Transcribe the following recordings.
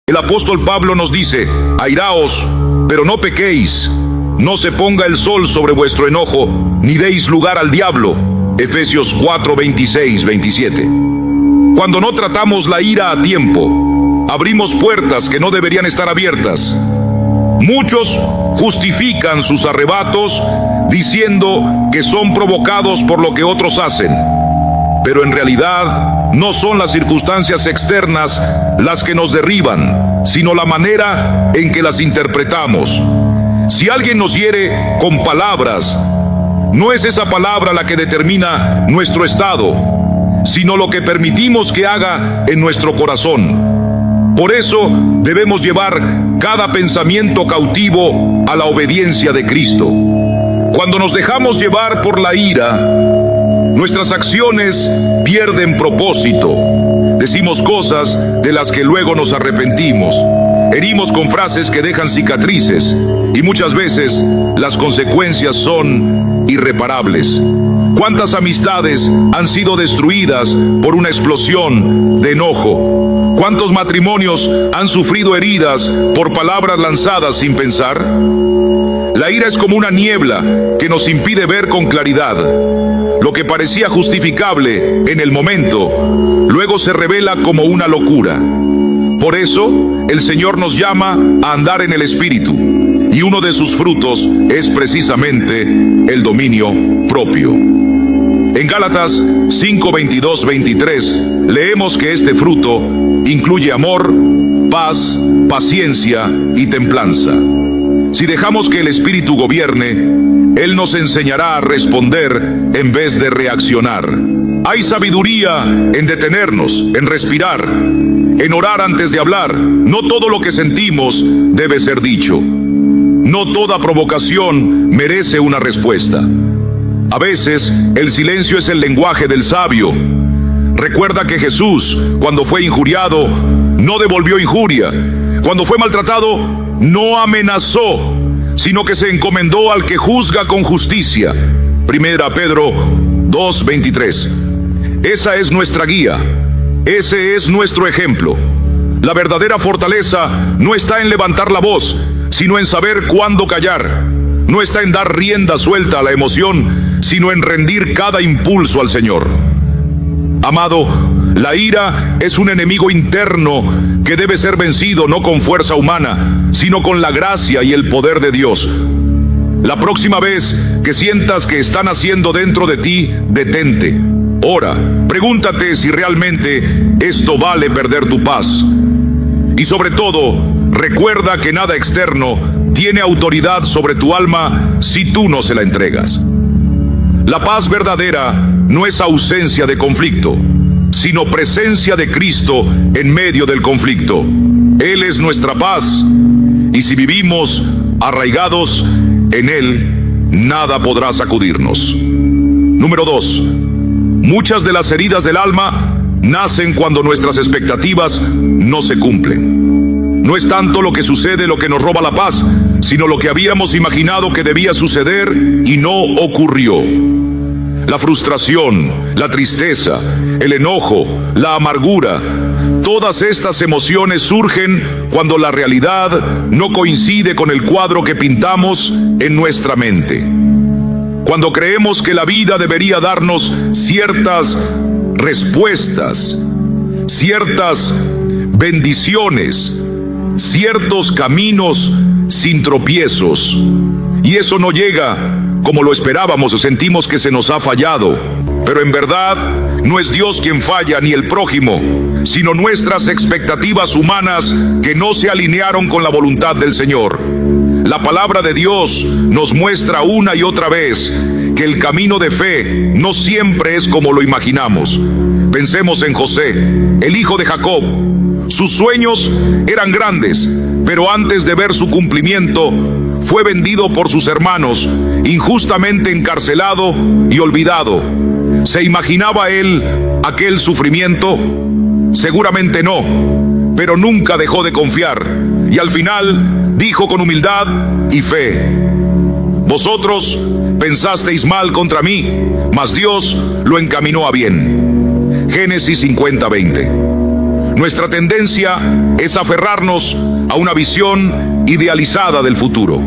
El apóstol Pablo nos dice: airaos, pero no pequéis. No se ponga el sol sobre vuestro enojo, ni deis lugar al diablo. Efesios 4, 26, 27. Cuando no tratamos la ira a tiempo, abrimos puertas que no deberían estar abiertas. Muchos justifican sus arrebatos diciendo que son provocados por lo que otros hacen. Pero en realidad no son las circunstancias externas las que nos derriban, sino la manera en que las interpretamos. Si alguien nos hiere con palabras, no es esa palabra la que determina nuestro estado, sino lo que permitimos que haga en nuestro corazón. Por eso debemos llevar cada pensamiento cautivo a la obediencia de Cristo. Cuando nos dejamos llevar por la ira, nuestras acciones pierden propósito. Decimos cosas de las que luego nos arrepentimos. Herimos con frases que dejan cicatrices y muchas veces las consecuencias son irreparables. ¿Cuántas amistades han sido destruidas por una explosión de enojo? ¿Cuántos matrimonios han sufrido heridas por palabras lanzadas sin pensar? La ira es como una niebla que nos impide ver con claridad. Lo que parecía justificable en el momento, luego se revela como una locura. Por eso, el Señor nos llama a andar en el Espíritu, y uno de sus frutos es precisamente el dominio propio. En Gálatas 5, 22, 23, leemos que este fruto incluye amor, paz, paciencia y templanza. Si dejamos que el Espíritu gobierne, Él nos enseñará a responder en vez de reaccionar. Hay sabiduría en detenernos, en respirar, en orar antes de hablar. No todo lo que sentimos debe ser dicho. No toda provocación merece una respuesta. A veces, el silencio es el lenguaje del sabio. Recuerda que Jesús, cuando fue injuriado, no devolvió injuria. Cuando fue maltratado, no amenazó, sino que se encomendó al que juzga con justicia. Primera Pedro 2, 23. Esa es nuestra guía. Ese es nuestro ejemplo. La verdadera fortaleza no está en levantar la voz, sino en saber cuándo callar. No está en dar rienda suelta a la emoción, sino en rendir cada impulso al Señor. Amado, la ira es un enemigo interno que debe ser vencido no con fuerza humana, sino con la gracia y el poder de Dios. La próxima vez que sientas que están haciendo dentro de ti, detente. Ora, pregúntate si realmente esto vale perder tu paz. Y sobre todo, recuerda que nada externo tiene autoridad sobre tu alma si tú no se la entregas. La paz verdadera no es ausencia de conflicto, sino presencia de Cristo en medio del conflicto. Él es nuestra paz, y si vivimos arraigados en Él, nada podrá sacudirnos. Número 2. Muchas de las heridas del alma nacen cuando nuestras expectativas no se cumplen. No es tanto lo que sucede lo que nos roba la paz, sino lo que habíamos imaginado que debía suceder y no ocurrió. La frustración, la tristeza, el enojo, la amargura, todas estas emociones surgen cuando la realidad no coincide con el cuadro que pintamos en nuestra mente. Cuando creemos que la vida debería darnos ciertas respuestas, ciertas bendiciones, ciertos caminos sin tropiezos, y eso no llega como lo esperábamos o sentimos que se nos ha fallado. Pero en verdad no es Dios quien falla ni el prójimo, sino nuestras expectativas humanas que no se alinearon con la voluntad del Señor. La palabra de Dios nos muestra una y otra vez que el camino de fe no siempre es como lo imaginamos. Pensemos en José, el hijo de Jacob. Sus sueños eran grandes, pero antes de ver su cumplimiento, fue vendido por sus hermanos, injustamente encarcelado y olvidado. ¿Se imaginaba él aquel sufrimiento? Seguramente no, pero nunca dejó de confiar, y al final dijo con humildad y fe: vosotros pensasteis mal contra mí, mas Dios lo encaminó a bien. Génesis 50:20. Nuestra tendencia es aferrarnos a una visión idealizada del futuro.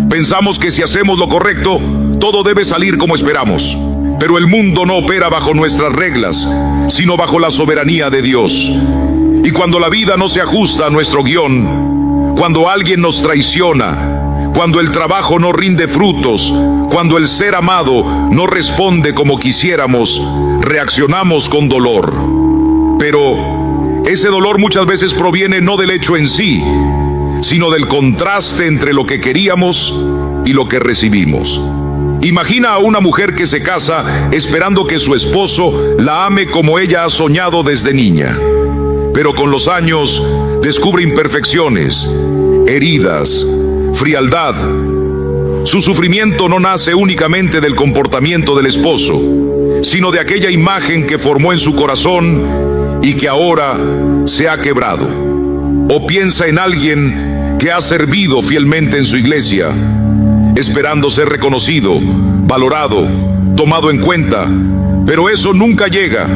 Pensamos que si hacemos lo correcto, todo debe salir como esperamos. Pero el mundo no opera bajo nuestras reglas, sino bajo la soberanía de Dios. Y cuando la vida no se ajusta a nuestro guión, cuando alguien nos traiciona, cuando el trabajo no rinde frutos, cuando el ser amado no responde como quisiéramos, reaccionamos con dolor. Pero ese dolor muchas veces proviene no del hecho en sí, sino del contraste entre lo que queríamos y lo que recibimos. Imagina a una mujer que se casa esperando que su esposo la ame como ella ha soñado desde niña. Pero con los años descubre imperfecciones, heridas, frialdad. Su sufrimiento no nace únicamente del comportamiento del esposo, sino de aquella imagen que formó en su corazón y que ahora se ha quebrado. O piensa en alguien que ha servido fielmente en su iglesia, esperando ser reconocido, valorado, tomado en cuenta, pero eso nunca llega.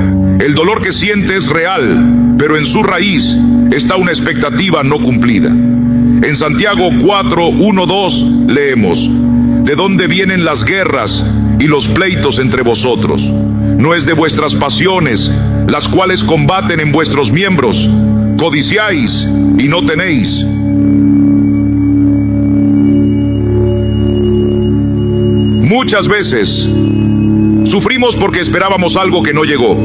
El dolor que siente es real, pero en su raíz está una expectativa no cumplida. En Santiago 4:1-2 leemos: ¿de dónde vienen las guerras y los pleitos entre vosotros? ¿No es de vuestras pasiones, las cuales combaten en vuestros miembros? Codiciáis y no tenéis. Muchas veces sufrimos porque esperábamos algo que no llegó,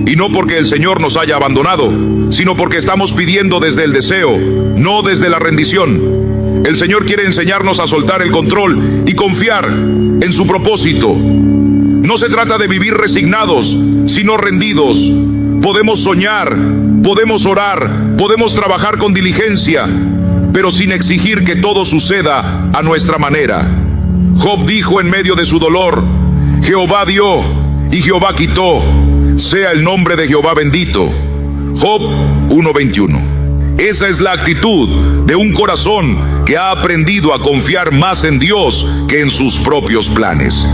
y no porque el Señor nos haya abandonado, sino porque estamos pidiendo desde el deseo, no desde la rendición. El Señor quiere enseñarnos a soltar el control y confiar en su propósito. No se trata de vivir resignados, sino rendidos. Podemos soñar, podemos orar, podemos trabajar con diligencia, pero sin exigir que todo suceda a nuestra manera. Job dijo en medio de su dolor: Jehová dio y Jehová quitó, sea el nombre de Jehová bendito. Job 1:21. Esa es la actitud de un corazón que ha aprendido a confiar más en Dios que en sus propios planes.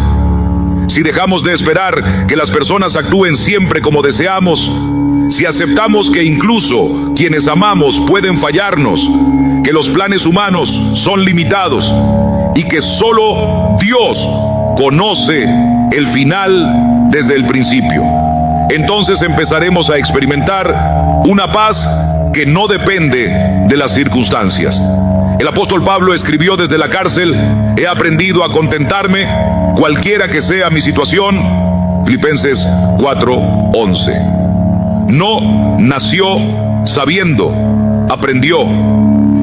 Si dejamos de esperar que las personas actúen siempre como deseamos, si aceptamos que incluso quienes amamos pueden fallarnos, que los planes humanos son limitados y que solo Dios conoce el final desde el principio, entonces empezaremos a experimentar una paz que no depende de las circunstancias. El apóstol Pablo escribió desde la cárcel: he aprendido a contentarme cualquiera que sea mi situación. Filipenses 4:11. No nació sabiendo, aprendió.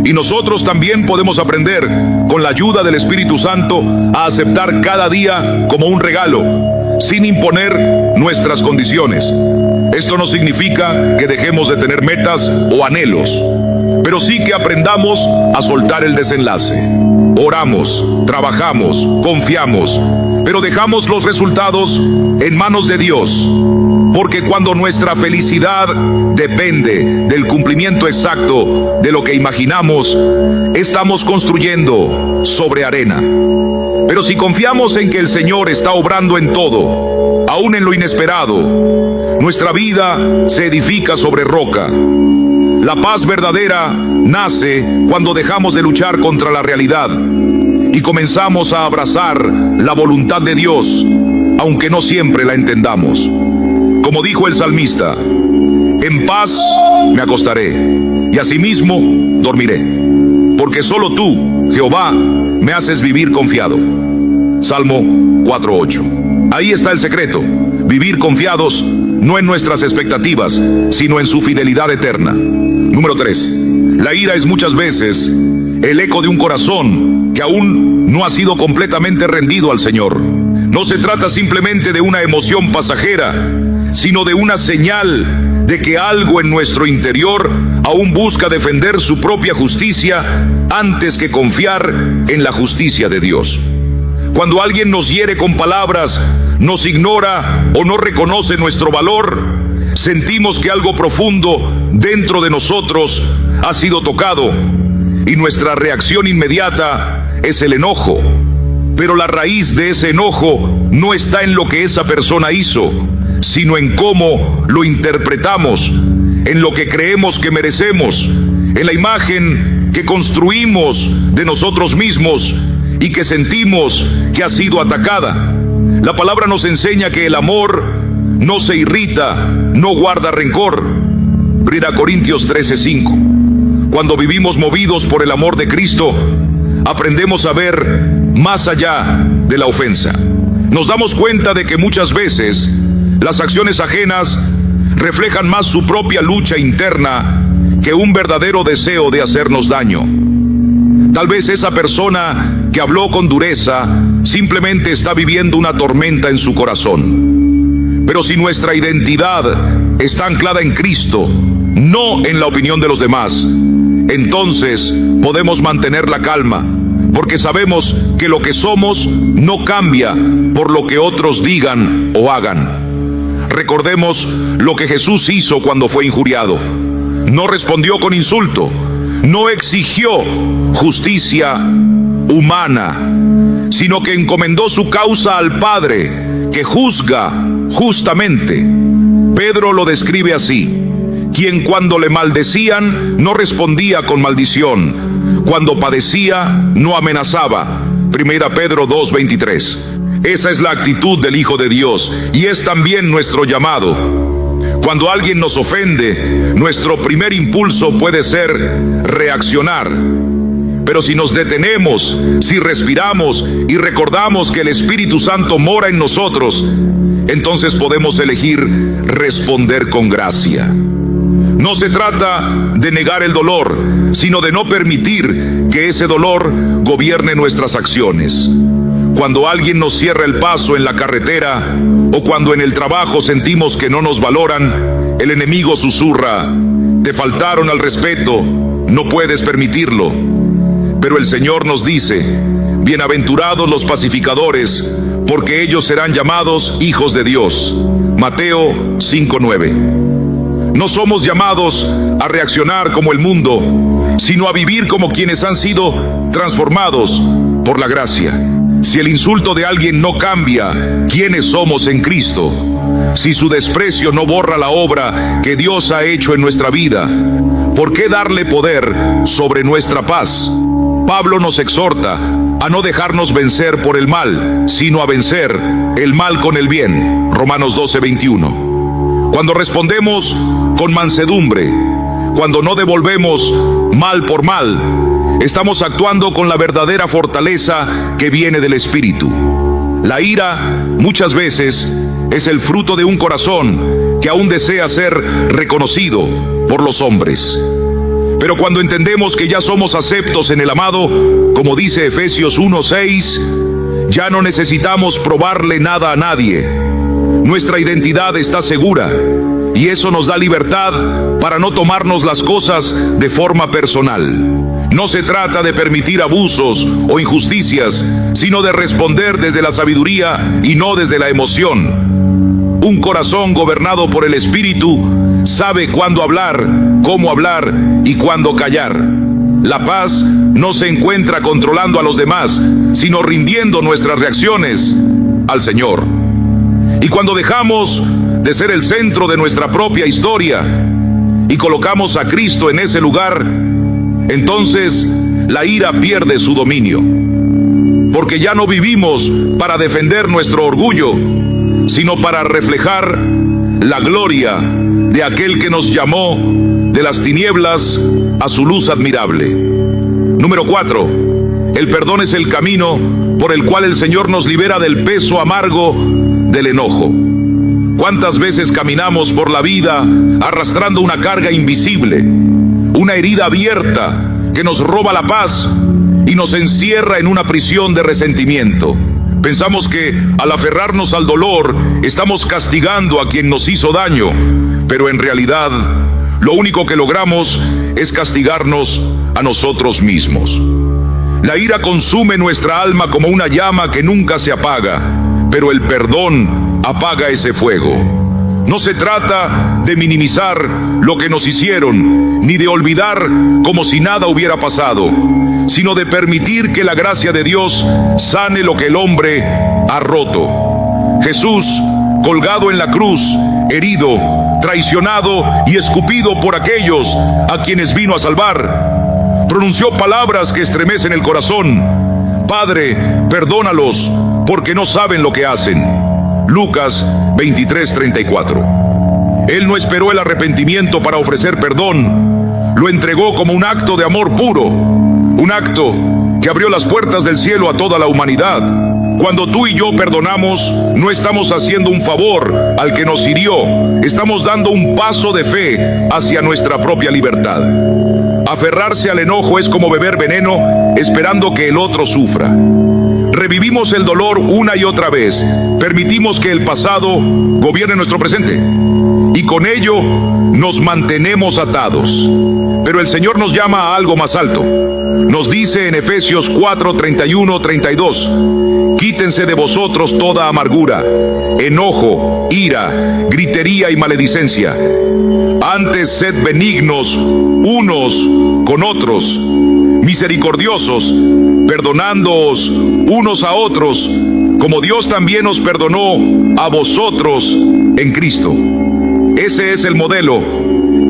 Y nosotros también podemos aprender, con la ayuda del Espíritu Santo, a aceptar cada día como un regalo, sin imponer nuestras condiciones. Esto no significa que dejemos de tener metas o anhelos, pero sí que aprendamos a soltar el desenlace. Oramos, trabajamos, confiamos, pero dejamos los resultados en manos de Dios. Porque cuando nuestra felicidad depende del cumplimiento exacto de lo que imaginamos, estamos construyendo sobre arena. Pero si confiamos en que el Señor está obrando en todo, aún en lo inesperado, nuestra vida se edifica sobre roca. La paz verdadera nace cuando dejamos de luchar contra la realidad y comenzamos a abrazar la voluntad de Dios, aunque no siempre la entendamos. Como dijo el salmista: en paz me acostaré y asimismo dormiré, porque solo tú, Jehová, me haces vivir confiado. Salmo 4:8. Ahí está el secreto: vivir confiados no en nuestras expectativas, sino en su fidelidad eterna. Número 3. La ira es muchas veces el eco de un corazón que aún no ha sido completamente rendido al Señor. No se trata simplemente de una emoción pasajera, sino de una señal de que algo en nuestro interior aún busca defender su propia justicia antes que confiar en la justicia de Dios. Cuando alguien nos hiere con palabras, nos ignora o no reconoce nuestro valor, sentimos que algo profundo dentro de nosotros ha sido tocado y nuestra reacción inmediata es el enojo. Pero la raíz de ese enojo no está en lo que esa persona hizo, sino en cómo lo interpretamos. en lo que creemos que merecemos, en la imagen que construimos de nosotros mismos y que sentimos que ha sido atacada. La palabra nos enseña que el amor no se irrita, no guarda rencor. 1 Corintios 13:5. Cuando vivimos movidos por el amor de Cristo, aprendemos a ver más allá de la ofensa. Nos damos cuenta de que muchas veces las acciones ajenas reflejan más su propia lucha interna que un verdadero deseo de hacernos daño. Tal vez esa persona que habló con dureza simplemente está viviendo una tormenta en su corazón. Pero si nuestra identidad está anclada en Cristo, no en la opinión de los demás, entonces podemos mantener la calma, porque sabemos que lo que somos no cambia por lo que otros digan o hagan. Recordemos lo que Jesús hizo cuando fue injuriado. No respondió con insulto, no exigió justicia humana, sino que encomendó su causa al Padre, que juzga justamente. Pedro lo describe así: quien cuando le maldecían no respondía con maldición, cuando padecía no amenazaba. 1 Pedro 2:23. Esa es la actitud del Hijo de Dios y es también nuestro llamado. Cuando alguien nos ofende, nuestro primer impulso puede ser reaccionar. Pero si nos detenemos, si respiramos y recordamos que el Espíritu Santo mora en nosotros, entonces podemos elegir responder con gracia. No se trata de negar el dolor, sino de no permitir que ese dolor gobierne nuestras acciones. Cuando alguien nos cierra el paso en la carretera o cuando en el trabajo sentimos que no nos valoran, el enemigo susurra: te faltaron al respeto, no puedes permitirlo. Pero el Señor nos dice: bienaventurados los pacificadores, porque ellos serán llamados hijos de Dios. Mateo 5:9. No somos llamados a reaccionar como el mundo, sino a vivir como quienes han sido transformados por la gracia. Si el insulto de alguien no cambia quiénes somos en Cristo, si su desprecio no borra la obra que Dios ha hecho en nuestra vida, ¿por qué darle poder sobre nuestra paz? Pablo nos exhorta a no dejarnos vencer por el mal, sino a vencer el mal con el bien. Romanos 12:21. Cuando respondemos con mansedumbre, cuando no devolvemos mal por mal, estamos actuando con la verdadera fortaleza que viene del Espíritu. La ira muchas veces es el fruto de un corazón que aún desea ser reconocido por los hombres. Pero cuando entendemos que ya somos aceptos en el amado, como dice Efesios 1:6, ya no necesitamos probarle nada a nadie. Nuestra identidad está segura y eso nos da libertad para no tomarnos las cosas de forma personal. No se trata de permitir abusos o injusticias, sino de responder desde la sabiduría y no desde la emoción. Un corazón gobernado por el Espíritu sabe cuándo hablar, cómo hablar y cuándo callar. La paz no se encuentra controlando a los demás, sino rindiendo nuestras reacciones al Señor. Y cuando dejamos de ser el centro de nuestra propia historia y colocamos a Cristo en ese lugar, entonces la ira pierde su dominio, porque ya no vivimos para defender nuestro orgullo, sino para reflejar la gloria de aquel que nos llamó de las tinieblas a su luz admirable. Número 4. El perdón es el camino por el cual el Señor nos libera del peso amargo del enojo. ¿Cuántas veces caminamos por la vida arrastrando una carga invisible, una herida abierta que nos roba la paz y nos encierra en una prisión de resentimiento? Pensamos que al aferrarnos al dolor estamos castigando a quien nos hizo daño, pero en realidad lo único que logramos es castigarnos a nosotros mismos. La ira consume nuestra alma como una llama que nunca se apaga, pero el perdón apaga ese fuego. No se trata de minimizar lo que nos hicieron, ni de olvidar como si nada hubiera pasado, sino de permitir que la gracia de Dios sane lo que el hombre ha roto. Jesús, colgado en la cruz, herido, traicionado y escupido por aquellos a quienes vino a salvar. Pronunció palabras que estremecen el corazón. Padre, perdónalos, porque no saben lo que hacen. Lucas 23:34. Él no esperó el arrepentimiento para ofrecer perdón. Lo entregó como un acto de amor puro, un acto que abrió las puertas del cielo a toda la humanidad. Cuando tú y yo perdonamos, no estamos haciendo un favor al que nos hirió, estamos dando un paso de fe hacia nuestra propia libertad. Aferrarse al enojo es como beber veneno esperando que el otro sufra. Revivimos el dolor una y otra vez, permitimos que el pasado gobierne nuestro presente y con ello nos mantenemos atados. Pero el Señor nos llama a algo más alto. Nos dice en Efesios 4:31-32: quítense de vosotros toda amargura, enojo, ira, gritería y maledicencia. Antes sed benignos unos con otros, misericordiosos, perdonándoos unos a otros, como Dios también os perdonó a vosotros en Cristo. Ese es el modelo.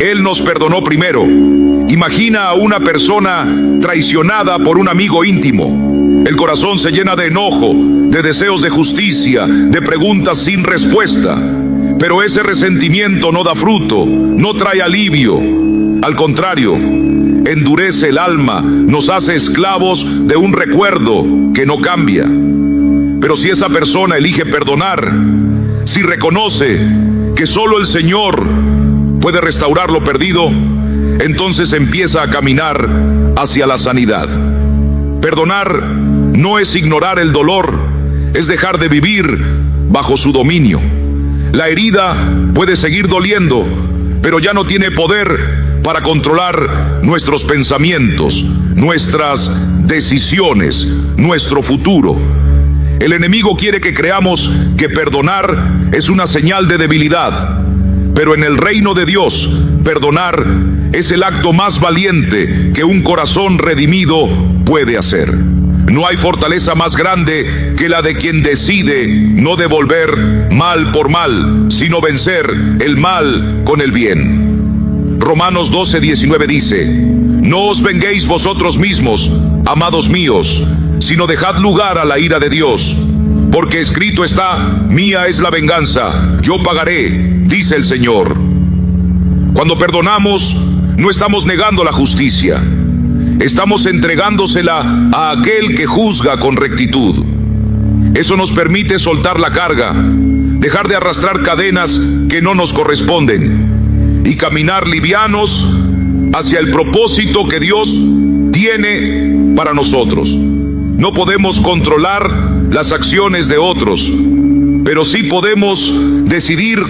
Él nos perdonó primero. Imagina a una persona traicionada por un amigo íntimo. El corazón se llena de enojo, de deseos de justicia, de preguntas sin respuesta. Pero ese resentimiento no da fruto, no trae alivio. Al contrario, endurece el alma, nos hace esclavos de un recuerdo que no cambia. Pero si esa persona elige perdonar, si reconoce que solo el Señor puede restaurar lo perdido, entonces empieza a caminar hacia la sanidad. Perdonar no es ignorar el dolor, es dejar de vivir bajo su dominio. La herida puede seguir doliendo, pero ya no tiene poder para controlar nuestros pensamientos, nuestras decisiones, nuestro futuro. El enemigo quiere que creamos que perdonar es una señal de debilidad, pero en el reino de Dios, perdonar es el acto más valiente que un corazón redimido puede hacer. No hay fortaleza más grande que la de quien decide no devolver mal por mal, sino vencer el mal con el bien. Romanos 12:19 dice: no os venguéis vosotros mismos, amados míos, sino dejad lugar a la ira de Dios, porque escrito está: mía es la venganza, yo pagaré, dice el Señor. Cuando perdonamos, no estamos negando la justicia, estamos entregándosela a aquel que juzga con rectitud. Eso nos permite soltar la carga, dejar de arrastrar cadenas que no nos corresponden y caminar livianos hacia el propósito que Dios tiene para nosotros. No podemos controlar las acciones de otros, pero sí podemos decidir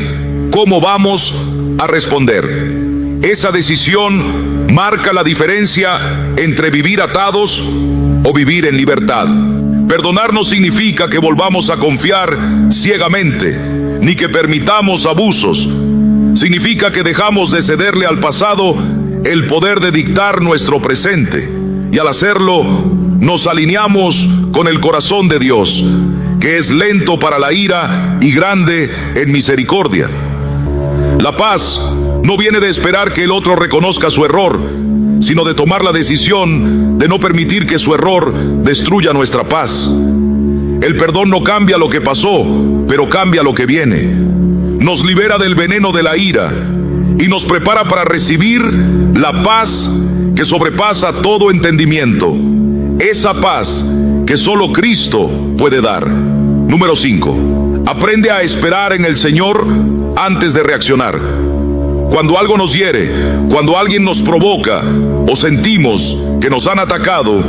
cómo vamos a responder. Esa decisión marca la diferencia entre vivir atados o vivir en libertad. Perdonar no significa que volvamos a confiar ciegamente, ni que permitamos abusos. Significa que dejamos de cederle al pasado el poder de dictar nuestro presente, y al hacerlo nos alineamos con el corazón de Dios, que es lento para la ira y grande en misericordia. La paz no viene de esperar que el otro reconozca su error, sino de tomar la decisión de no permitir que su error destruya nuestra paz. El perdón no cambia lo que pasó, pero cambia lo que viene. Nos libera del veneno de la ira y nos prepara para recibir la paz que sobrepasa todo entendimiento. Esa paz que solo Cristo puede dar. Número 5. Aprende a esperar en el Señor antes de reaccionar. Cuando algo nos hiere, cuando alguien nos provoca o sentimos que nos han atacado,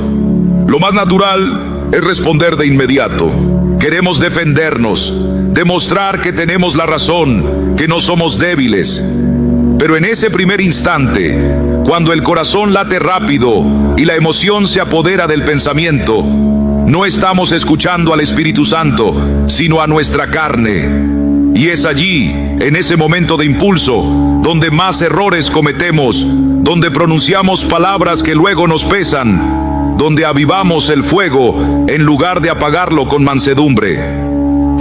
lo más natural es responder de inmediato. Queremos defendernos, demostrar que tenemos la razón, que no somos débiles. Pero en ese primer instante, cuando el corazón late rápido y la emoción se apodera del pensamiento, no estamos escuchando al Espíritu Santo, sino a nuestra carne. Y es allí, en ese momento de impulso, donde más errores cometemos, donde pronunciamos palabras que luego nos pesan, donde avivamos el fuego en lugar de apagarlo con mansedumbre.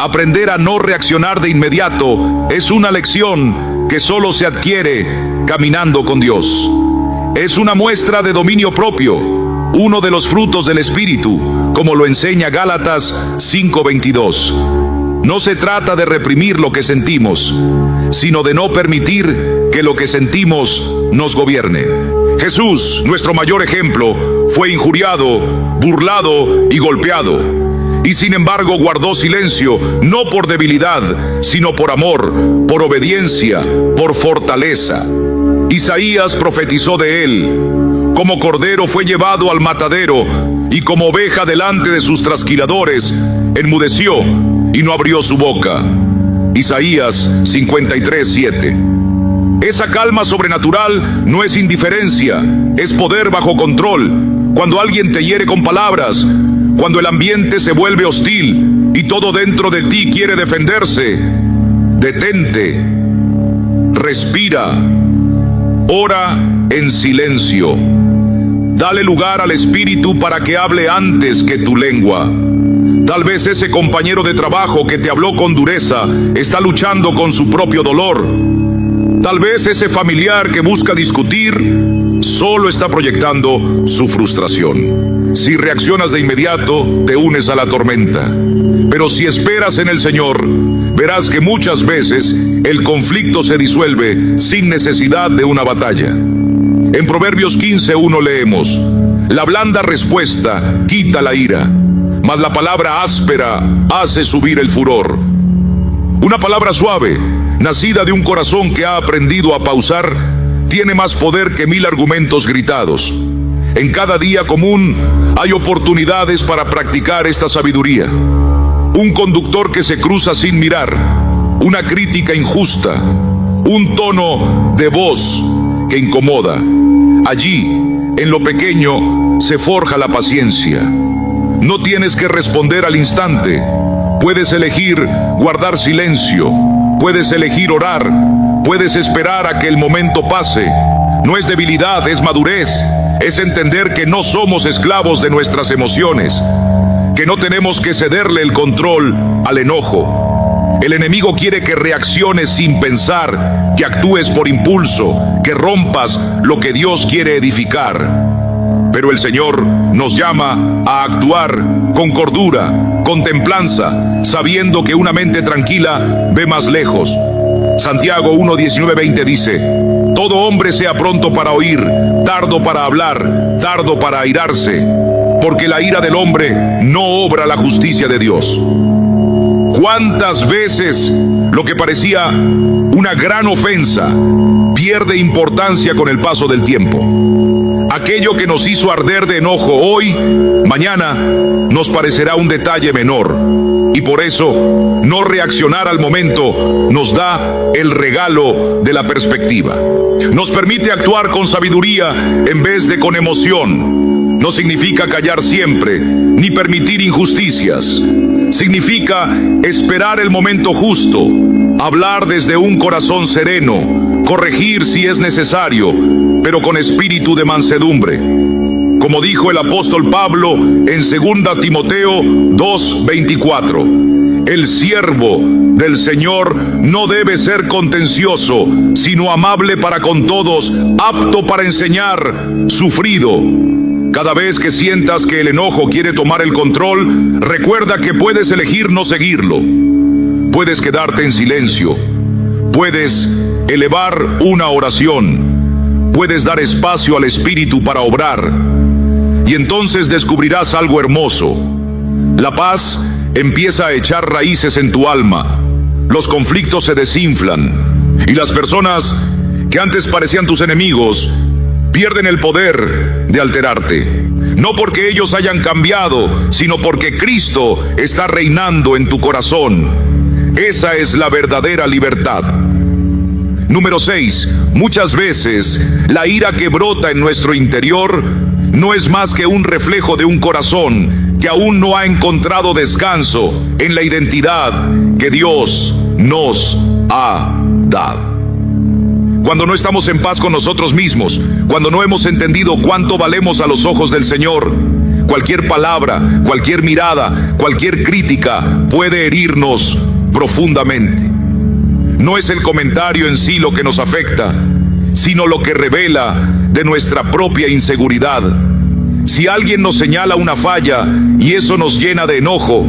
Aprender a no reaccionar de inmediato es una lección que solo se adquiere caminando con Dios. Es una muestra de dominio propio, uno de los frutos del Espíritu, como lo enseña Gálatas 5:22. No se trata de reprimir lo que sentimos, sino de no permitir que lo que sentimos nos gobierne. Jesús, nuestro mayor ejemplo, fue injuriado, burlado y golpeado, y sin embargo guardó silencio, no por debilidad, sino por amor, por obediencia, por fortaleza. Isaías profetizó de él: como cordero fue llevado al matadero, y como oveja delante de sus trasquiladores, enmudeció y no abrió su boca. Isaías 53:7. Esa calma sobrenatural no es indiferencia, es poder bajo control. Cuando alguien te hiere con palabras, cuando el ambiente se vuelve hostil y todo dentro de ti quiere defenderse, detente, respira, ora en silencio. Dale lugar al Espíritu para que hable antes que tu lengua. Tal vez ese compañero de trabajo que te habló con dureza está luchando con su propio dolor. Tal vez ese familiar que busca discutir solo está proyectando su frustración. Si reaccionas de inmediato, te unes a la tormenta. Pero si esperas en el Señor, verás que muchas veces el conflicto se disuelve sin necesidad de una batalla. En Proverbios 15:1 leemos: la blanda respuesta quita la ira, mas la palabra áspera hace subir el furor. Una palabra suave, nacida de un corazón que ha aprendido a pausar, tiene más poder que 1000 argumentos gritados. En cada día común hay oportunidades para practicar esta sabiduría. Un conductor que se cruza sin mirar, una crítica injusta, un tono de voz que incomoda. Allí, en lo pequeño, se forja la paciencia. No tienes que responder al instante. Puedes elegir guardar silencio, puedes elegir orar, puedes esperar a que el momento pase. No es debilidad, es madurez. Es entender que no somos esclavos de nuestras emociones, que no tenemos que cederle el control al enojo. El enemigo quiere que reacciones sin pensar, que actúes por impulso, que rompas lo que Dios quiere edificar. Pero el Señor nos llama a actuar con cordura, con templanza, sabiendo que una mente tranquila ve más lejos. Santiago 1:19-20 dice: todo hombre sea pronto para oír, tardo para hablar, tardo para airarse, porque la ira del hombre no obra la justicia de Dios. ¿Cuántas veces lo que parecía una gran ofensa pierde importancia con el paso del tiempo? Aquello que nos hizo arder de enojo hoy, mañana nos parecerá un detalle menor. Y por eso, no reaccionar al momento nos da el regalo de la perspectiva. Nos permite actuar con sabiduría en vez de con emoción. No significa callar siempre, ni permitir injusticias. Significa esperar el momento justo, hablar desde un corazón sereno, corregir si es necesario, pero con espíritu de mansedumbre. Como dijo el apóstol Pablo en 2 Timoteo 2:24, el siervo del Señor no debe ser contencioso, sino amable para con todos, apto para enseñar, sufrido. Cada vez que sientas que el enojo quiere tomar el control, recuerda que puedes elegir no seguirlo. Puedes quedarte en silencio, puedes elevar una oración, puedes dar espacio al Espíritu para obrar, y entonces descubrirás algo hermoso. La paz empieza a echar raíces en tu alma, los conflictos se desinflan, y las personas que antes parecían tus enemigos pierden el poder de alterarte. No porque ellos hayan cambiado, sino porque Cristo está reinando en tu corazón. Esa es la verdadera libertad. Número 6. Muchas veces la ira que brota en nuestro interior no es más que un reflejo de un corazón que aún no ha encontrado descanso en la identidad que Dios nos ha dado. Cuando no estamos en paz con nosotros mismos, cuando no hemos entendido cuánto valemos a los ojos del Señor, cualquier palabra, cualquier mirada, cualquier crítica puede herirnos profundamente. no es el comentario en sí lo que nos afecta, sino lo que revela de nuestra propia inseguridad. Si alguien nos señala una falla y eso nos llena de enojo,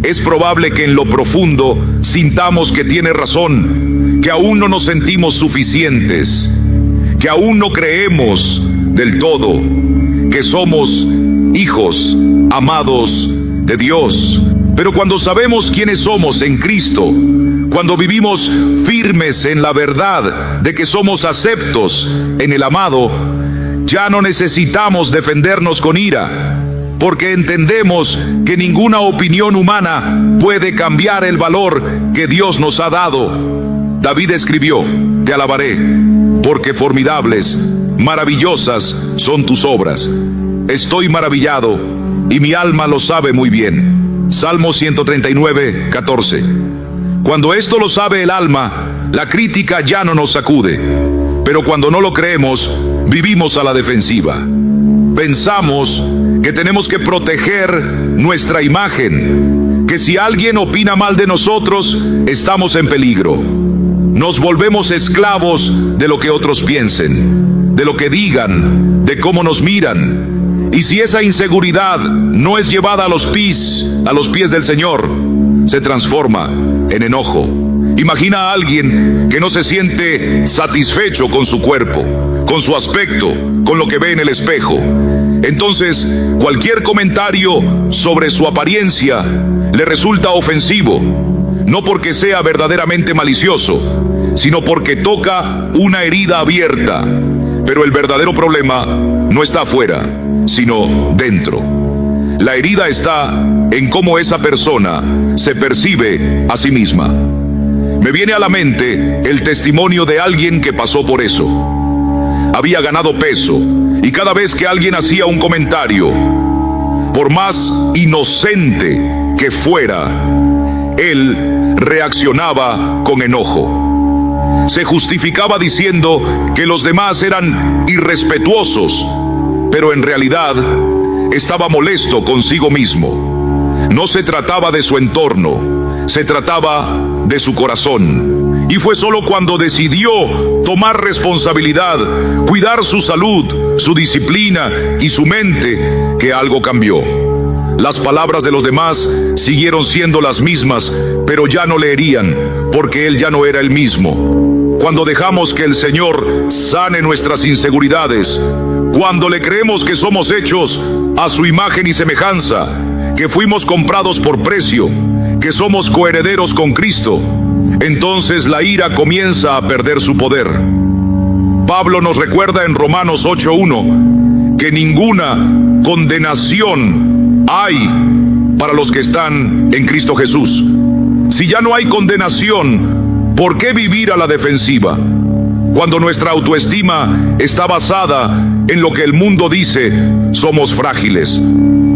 es probable que en lo profundo sintamos que tiene razón, que aún no nos sentimos suficientes, que aún no creemos del todo que somos hijos amados de Dios. Pero cuando sabemos quiénes somos en Cristo, cuando vivimos firmes en la verdad de que somos aceptos en el amado, ya no necesitamos defendernos con ira, porque entendemos que ninguna opinión humana puede cambiar el valor que Dios nos ha dado. David escribió: te alabaré, porque formidables, maravillosas son tus obras. Estoy maravillado, y mi alma lo sabe muy bien. Salmo 139, 14. Cuando esto lo sabe el alma, la crítica ya no nos sacude. Pero cuando no lo creemos, vivimos a la defensiva. Pensamos que tenemos que proteger nuestra imagen, que si alguien opina mal de nosotros, estamos en peligro. Nos volvemos esclavos de lo que otros piensen, de lo que digan, de cómo nos miran. Y si esa inseguridad no es llevada a los pies del Señor, se transforma en enojo. Imagina a alguien que no se siente satisfecho con su cuerpo, con su aspecto, con lo que ve en el espejo. Entonces, cualquier comentario sobre su apariencia le resulta ofensivo, no porque sea verdaderamente malicioso, sino porque toca una herida abierta. Pero el verdadero problema no está afuera, sino dentro. La herida está en cómo esa persona se percibe a sí misma. Me viene a la mente el testimonio de alguien que pasó por eso. Había ganado peso, y cada vez que alguien hacía un comentario, por más inocente que fuera, él reaccionaba con enojo. Se justificaba diciendo que los demás eran irrespetuosos, pero en realidad estaba molesto consigo mismo. No se trataba de su entorno, se trataba de su corazón. Y fue solo cuando decidió tomar responsabilidad, cuidar su salud, su disciplina y su mente, que algo cambió. Las palabras de los demás siguieron siendo las mismas, pero ya no le herían, porque él ya no era el mismo. Cuando dejamos que el Señor sane nuestras inseguridades, cuando le creemos que somos hechos a su imagen y semejanza, que fuimos comprados por precio, que somos coherederos con Cristo, entonces la ira comienza a perder su poder. Pablo nos recuerda en Romanos 8:1 que ninguna condenación hay para los que están en Cristo Jesús. Si ya no hay condenación, ¿por qué vivir a la defensiva? Cuando nuestra autoestima está basada en lo que el mundo dice, somos frágiles.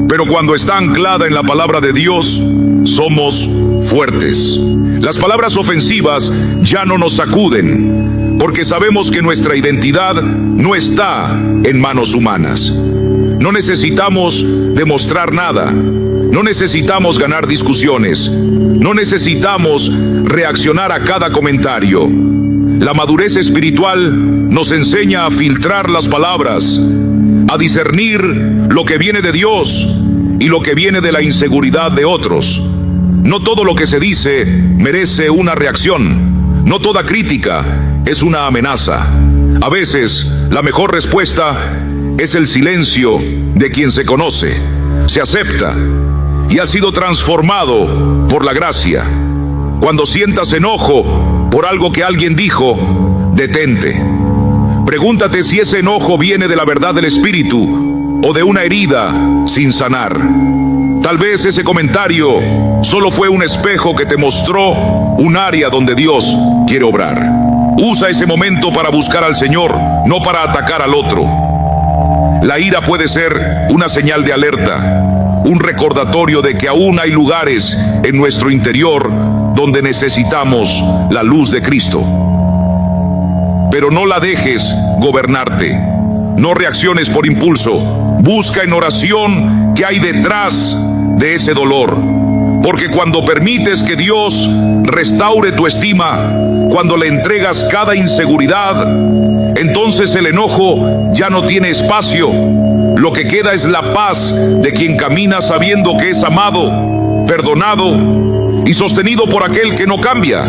Pero cuando está anclada en la palabra de Dios, somos fuertes. Las palabras ofensivas ya no nos sacuden, porque sabemos que nuestra identidad no está en manos humanas. No necesitamos demostrar nada, no necesitamos ganar discusiones, no necesitamos reaccionar a cada comentario. La madurez espiritual nos enseña a filtrar las palabras, a discernir lo que viene de Dios y lo que viene de la inseguridad de otros. No todo lo que se dice merece una reacción. No toda crítica es una amenaza. A veces, la mejor respuesta es el silencio de quien se conoce, se acepta y ha sido transformado por la gracia. Cuando sientas enojo por algo que alguien dijo, detente. Pregúntate si ese enojo viene de la verdad del Espíritu o de una herida sin sanar. Tal vez ese comentario solo fue un espejo que te mostró un área donde Dios quiere obrar. Usa ese momento para buscar al Señor, no para atacar al otro. La ira puede ser una señal de alerta, un recordatorio de que aún hay lugares en nuestro interior donde necesitamos la luz de Cristo. Pero no la dejes gobernarte. No reacciones por impulso. Busca en oración qué hay detrás de ese dolor. Porque cuando permites que Dios restaure tu estima, cuando le entregas cada inseguridad, entonces el enojo ya no tiene espacio. Lo que queda es la paz de quien camina sabiendo que es amado, perdonado y sostenido por aquel que no cambia.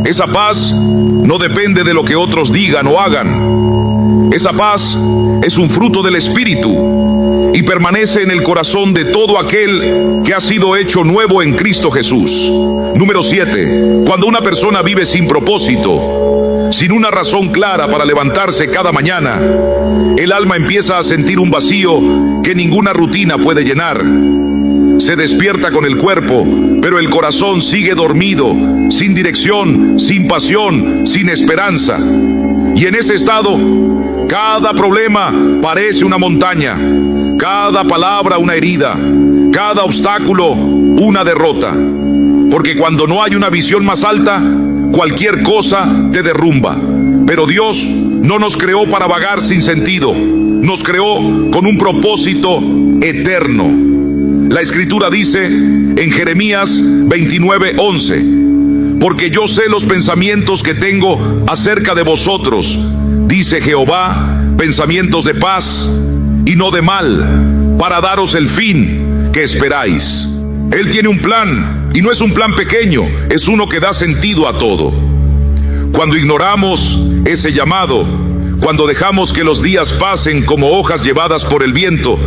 Esa paz no depende de lo que otros digan o hagan. Esa paz es un fruto del Espíritu y permanece en el corazón de todo aquel que ha sido hecho nuevo en Cristo Jesús. Número 7. Cuando una persona vive sin propósito, sin una razón clara para levantarse cada mañana, el alma empieza a sentir un vacío que ninguna rutina puede llenar. Se despierta con el cuerpo, pero el corazón sigue dormido, sin dirección, sin pasión, sin esperanza. Y en ese estado, cada problema parece una montaña, cada palabra una herida, cada obstáculo una derrota. Porque cuando no hay una visión más alta, cualquier cosa te derrumba. Pero Dios no nos creó para vagar sin sentido, nos creó con un propósito eterno. La Escritura dice en Jeremías 29:11, porque yo sé los pensamientos que tengo acerca de vosotros, dice Jehová, pensamientos de paz y no de mal, para daros el fin que esperáis. Él tiene un plan, y no es un plan pequeño, es uno que da sentido a todo. Cuando ignoramos ese llamado, cuando dejamos que los días pasen como hojas llevadas por el viento,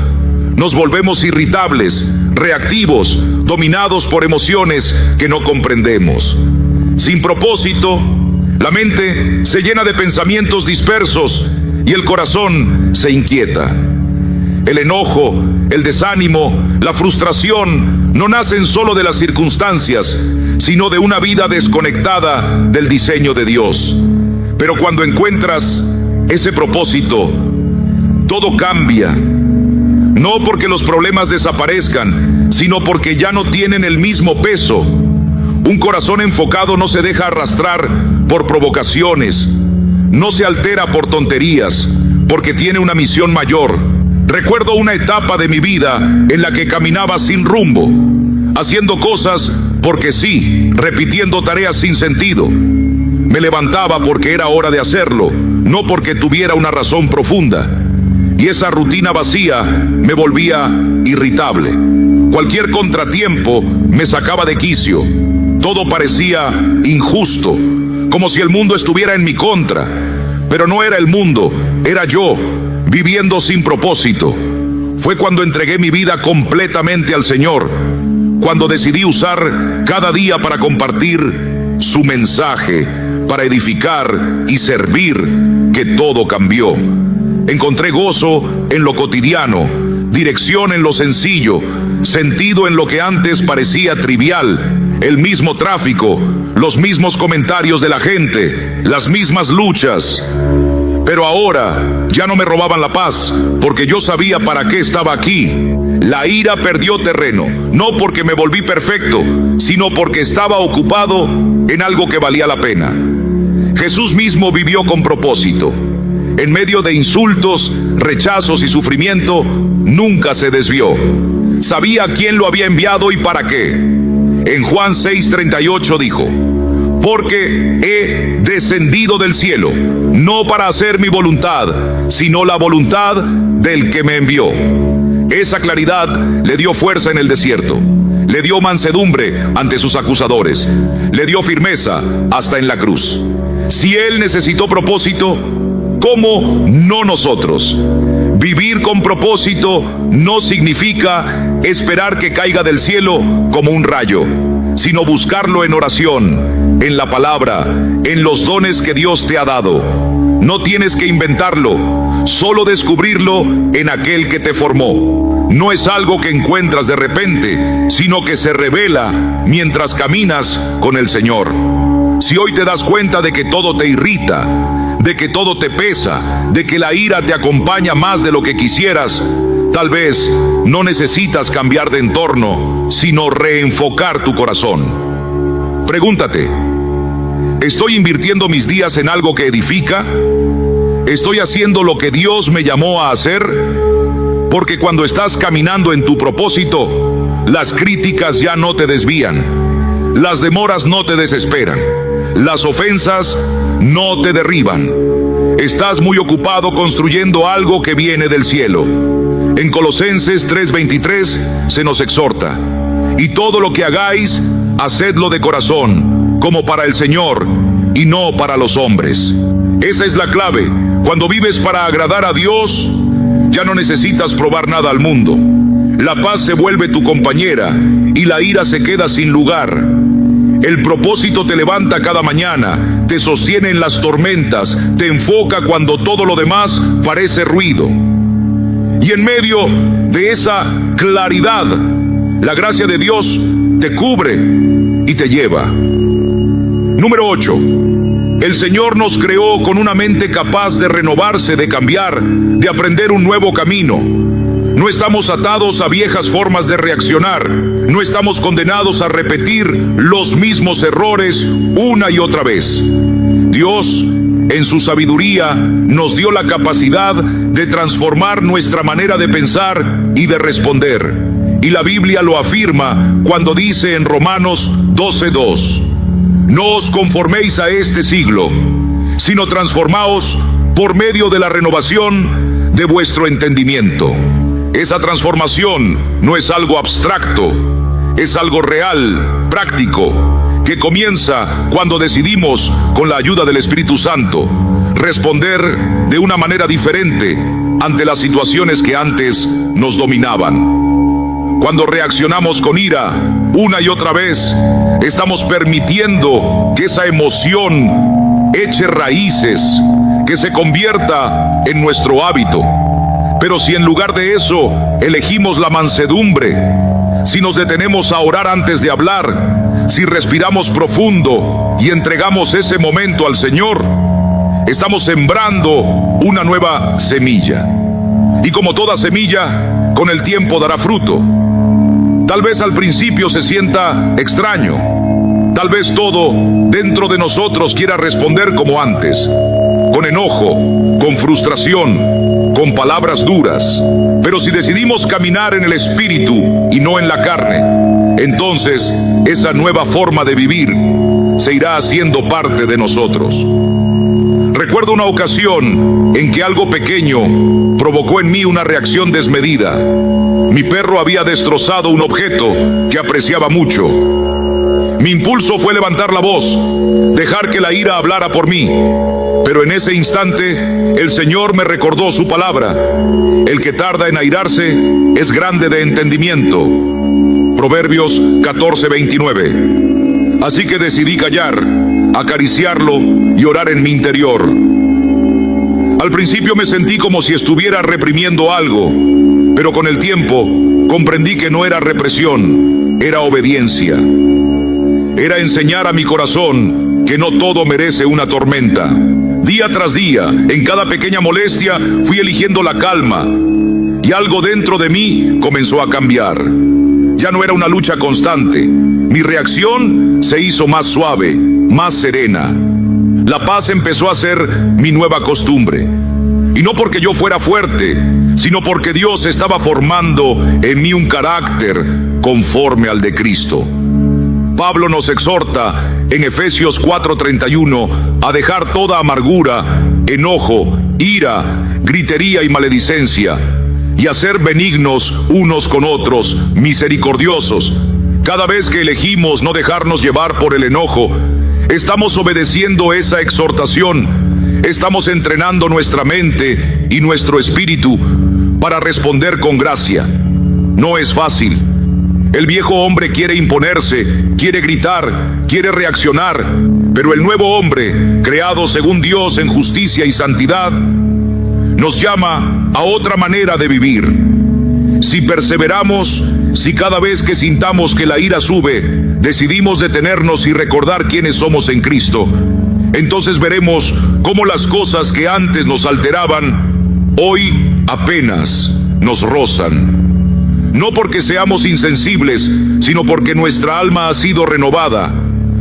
nos volvemos irritables, reactivos, dominados por emociones que no comprendemos. Sin propósito, la mente se llena de pensamientos dispersos y el corazón se inquieta. El enojo, el desánimo, la frustración no nacen solo de las circunstancias, sino de una vida desconectada del diseño de Dios. Pero cuando encuentras ese propósito, todo cambia. No porque los problemas desaparezcan, sino porque ya no tienen el mismo peso. Un corazón enfocado no se deja arrastrar por provocaciones, no se altera por tonterías, porque tiene una misión mayor. Recuerdo una etapa de mi vida en la que caminaba sin rumbo, haciendo cosas porque sí, repitiendo tareas sin sentido. Me levantaba porque era hora de hacerlo, no porque tuviera una razón profunda. Y esa rutina vacía me volvía irritable. Cualquier contratiempo me sacaba de quicio. Todo parecía injusto, como si el mundo estuviera en mi contra. Pero no era el mundo, era yo, viviendo sin propósito. Fue cuando entregué mi vida completamente al Señor, cuando decidí usar cada día para compartir su mensaje, para edificar y servir, que todo cambió. Encontré gozo en lo cotidiano, dirección en lo sencillo, sentido en lo que antes parecía trivial, el mismo tráfico, los mismos comentarios de la gente, las mismas luchas. Pero ahora ya no me robaban la paz, porque yo sabía para qué estaba aquí. La ira perdió terreno, no porque me volví perfecto, sino porque estaba ocupado en algo que valía la pena. Jesús mismo vivió con propósito. En medio de insultos, rechazos y sufrimiento, nunca se desvió. Sabía quién lo había enviado y para qué. En Juan 6:38 dijo: porque he descendido del cielo, no para hacer mi voluntad, sino la voluntad del que me envió. Esa claridad le dio fuerza en el desierto, le dio mansedumbre ante sus acusadores, le dio firmeza hasta en la cruz. Si Él necesitó propósito, ¿cómo no nosotros? Vivir con propósito no significa esperar que caiga del cielo como un rayo, sino buscarlo en oración, en la palabra, en los dones que Dios te ha dado. No tienes que inventarlo, solo descubrirlo en aquel que te formó. No es algo que encuentras de repente, sino que se revela mientras caminas con el Señor. Si hoy te das cuenta de que todo te irrita, de que todo te pesa, de que la ira te acompaña más de lo que quisieras, tal vez no necesitas cambiar de entorno, sino reenfocar tu corazón. Pregúntate: ¿estoy invirtiendo mis días en algo que edifica? ¿Estoy haciendo lo que Dios me llamó a hacer? Porque cuando estás caminando en tu propósito, Las críticas ya no te desvían. Las demoras no te desesperan. Las ofensas no te derriban. Estás muy ocupado construyendo algo que viene del cielo. En Colosenses 3:23 se nos exhorta: y todo lo que hagáis, hacedlo de corazón, como para el Señor y no para los hombres. Esa es la clave. Cuando vives para agradar a Dios, ya no necesitas probar nada al mundo. La paz se vuelve tu compañera y la ira se queda sin lugar. El propósito te levanta cada mañana, te sostiene en las tormentas, te enfoca cuando todo lo demás parece ruido. Y en medio de esa claridad, la gracia de Dios te cubre y te lleva. Número 8. El Señor nos creó con una mente capaz de renovarse, de cambiar, de aprender un nuevo camino. No estamos atados a viejas formas de reaccionar. No estamos condenados a repetir los mismos errores una y otra vez. Dios, en su sabiduría, nos dio la capacidad de transformar nuestra manera de pensar y de responder. Y la Biblia lo afirma cuando dice en Romanos 12:2: no os conforméis a este siglo, sino transformaos por medio de la renovación de vuestro entendimiento. Esa transformación no es algo abstracto, es algo real, práctico, que comienza cuando decidimos, con la ayuda del Espíritu Santo, responder de una manera diferente ante las situaciones que antes nos dominaban. Cuando reaccionamos con ira una y otra vez, estamos permitiendo que esa emoción eche raíces, que se convierta en nuestro hábito. Pero si en lugar de eso elegimos la mansedumbre, si nos detenemos a orar antes de hablar, si respiramos profundo y entregamos ese momento al Señor, estamos sembrando una nueva semilla. Y como toda semilla, con el tiempo dará fruto. Tal vez al principio se sienta extraño. Tal vez todo dentro de nosotros quiera responder como antes, con enojo, con frustración, con palabras duras. Pero si decidimos caminar en el Espíritu y no en la carne, entonces esa nueva forma de vivir se irá haciendo parte de nosotros. Recuerdo una ocasión en que algo pequeño provocó en mí una reacción desmedida. Mi perro había destrozado un objeto que apreciaba mucho. Mi impulso fue levantar la voz, dejar que la ira hablara por mí. Pero en ese instante, el Señor me recordó su palabra: el que tarda en airarse es grande de entendimiento. Proverbios 14:29. Así que decidí callar, acariciarlo y orar en mi interior. Al principio me sentí como si estuviera reprimiendo algo, pero con el tiempo comprendí que no era represión, era obediencia. Era enseñar a mi corazón que no todo merece una tormenta. Día tras día, en cada pequeña molestia, fui eligiendo la calma, y algo dentro de mí comenzó a cambiar. Ya no era una lucha constante. Mi reacción se hizo más suave, más serena. La paz empezó a ser mi nueva costumbre. Y no porque yo fuera fuerte, sino porque Dios estaba formando en mí un carácter conforme al de Cristo. Pablo nos exhorta en Efesios 4:31 a dejar toda amargura, enojo, ira, gritería y maledicencia, y a ser benignos unos con otros, misericordiosos. Cada vez que elegimos no dejarnos llevar por el enojo, estamos obedeciendo esa exhortación. Estamos entrenando nuestra mente y nuestro espíritu para responder con gracia. No es fácil. El viejo hombre quiere imponerse, quiere gritar, quiere reaccionar, pero el nuevo hombre, creado según Dios en justicia y santidad, nos llama a otra manera de vivir. Si perseveramos, si cada vez que sintamos que la ira sube, decidimos detenernos y recordar quiénes somos en Cristo, entonces veremos cómo las cosas que antes nos alteraban, hoy apenas nos rozan. No porque seamos insensibles, sino porque nuestra alma ha sido renovada.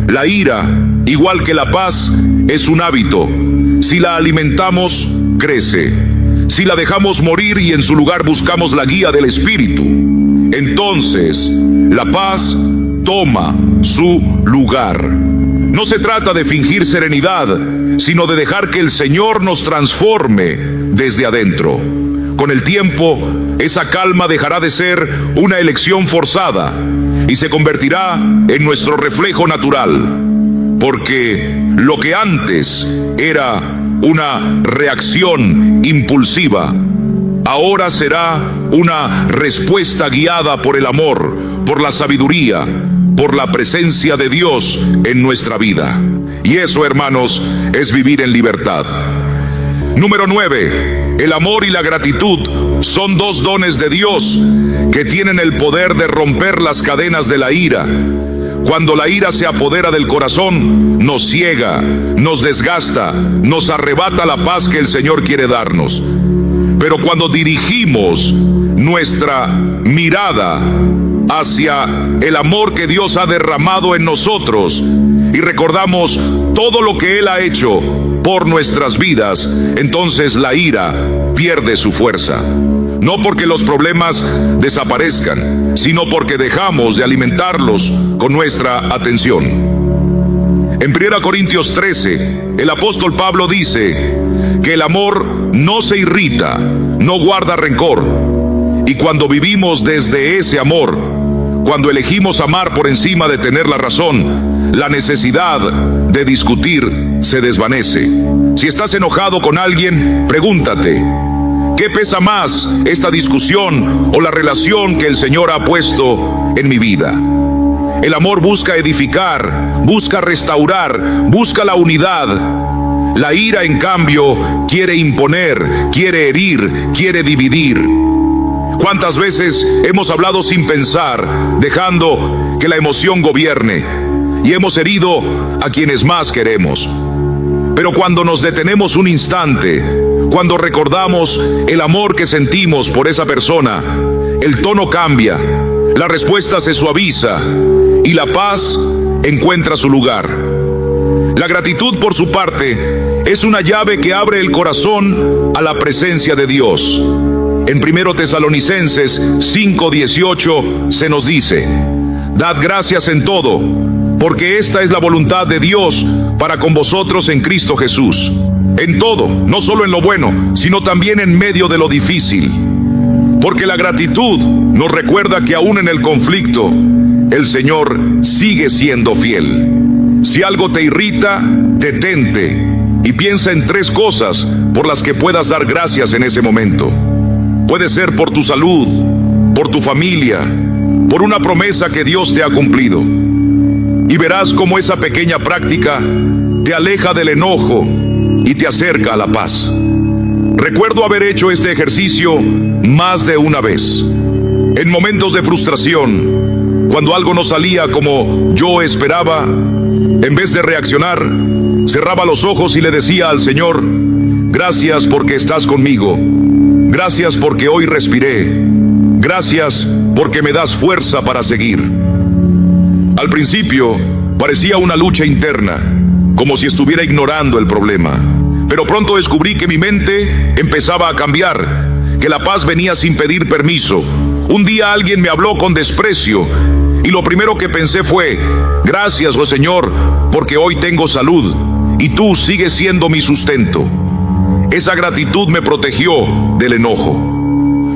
La ira, igual que la paz, es un hábito. Si la alimentamos, crece. Si la dejamos morir y en su lugar buscamos la guía del Espíritu, entonces la paz toma su lugar. No se trata de fingir serenidad, sino de dejar que el Señor nos transforme desde adentro. Con el tiempo, esa calma dejará de ser una elección forzada y se convertirá en nuestro reflejo natural, porque lo que antes era una reacción impulsiva, ahora será una respuesta guiada por el amor, por la sabiduría, por la presencia de Dios en nuestra vida. Y eso, hermanos, es vivir en libertad. Número 9. El amor y la gratitud son dos dones de Dios que tienen el poder de romper las cadenas de la ira. Cuando la ira se apodera del corazón, nos ciega, nos desgasta, nos arrebata la paz que el Señor quiere darnos. Pero cuando dirigimos nuestra mirada hacia el amor que Dios ha derramado en nosotros y recordamos todo lo que Él ha hecho por nuestras vidas, entonces la ira pierde su fuerza. No porque los problemas desaparezcan, sino porque dejamos de alimentarlos con nuestra atención. En 1 Corintios 13, el apóstol Pablo dice que el amor no se irrita, no guarda rencor. Y cuando vivimos desde ese amor, cuando elegimos amar por encima de tener la razón, la necesidad de discutir se desvanece. Si estás enojado con alguien, pregúntate, ¿qué pesa más, esta discusión o la relación que el Señor ha puesto en mi vida? El amor busca edificar, busca restaurar, busca la unidad. La ira, en cambio, quiere imponer, quiere herir, quiere dividir. ¿Cuántas veces hemos hablado sin pensar, dejando que la emoción gobierne, y hemos herido a quienes más queremos? Pero cuando nos detenemos un instante, cuando recordamos el amor que sentimos por esa persona, el tono cambia, la respuesta se suaviza y la paz encuentra su lugar. La gratitud, por su parte, es una llave que abre el corazón a la presencia de Dios. En 1 Tesalonicenses 5:18 se nos dice: dad gracias en todo, porque esta es la voluntad de Dios para con vosotros en Cristo Jesús. En todo, no solo en lo bueno, sino también en medio de lo difícil. Porque la gratitud nos recuerda que aún en el conflicto, el Señor sigue siendo fiel. Si algo te irrita, detente y piensa en 3 cosas por las que puedas dar gracias en ese momento. Puede ser por tu salud, por tu familia, por una promesa que Dios te ha cumplido. Y verás cómo esa pequeña práctica te aleja del enojo y te acerca a la paz. Recuerdo haber hecho este ejercicio más de una vez. En momentos de frustración, cuando algo no salía como yo esperaba, en vez de reaccionar, cerraba los ojos y le decía al Señor: gracias porque estás conmigo. Gracias porque hoy respiré. Gracias porque me das fuerza para seguir. Al principio parecía una lucha interna, como si estuviera ignorando el problema. Pero pronto descubrí que mi mente empezaba a cambiar, que la paz venía sin pedir permiso. Un día alguien me habló con desprecio y lo primero que pensé fue: gracias, oh Señor, porque hoy tengo salud y tú sigues siendo mi sustento. Esa gratitud me protegió del enojo.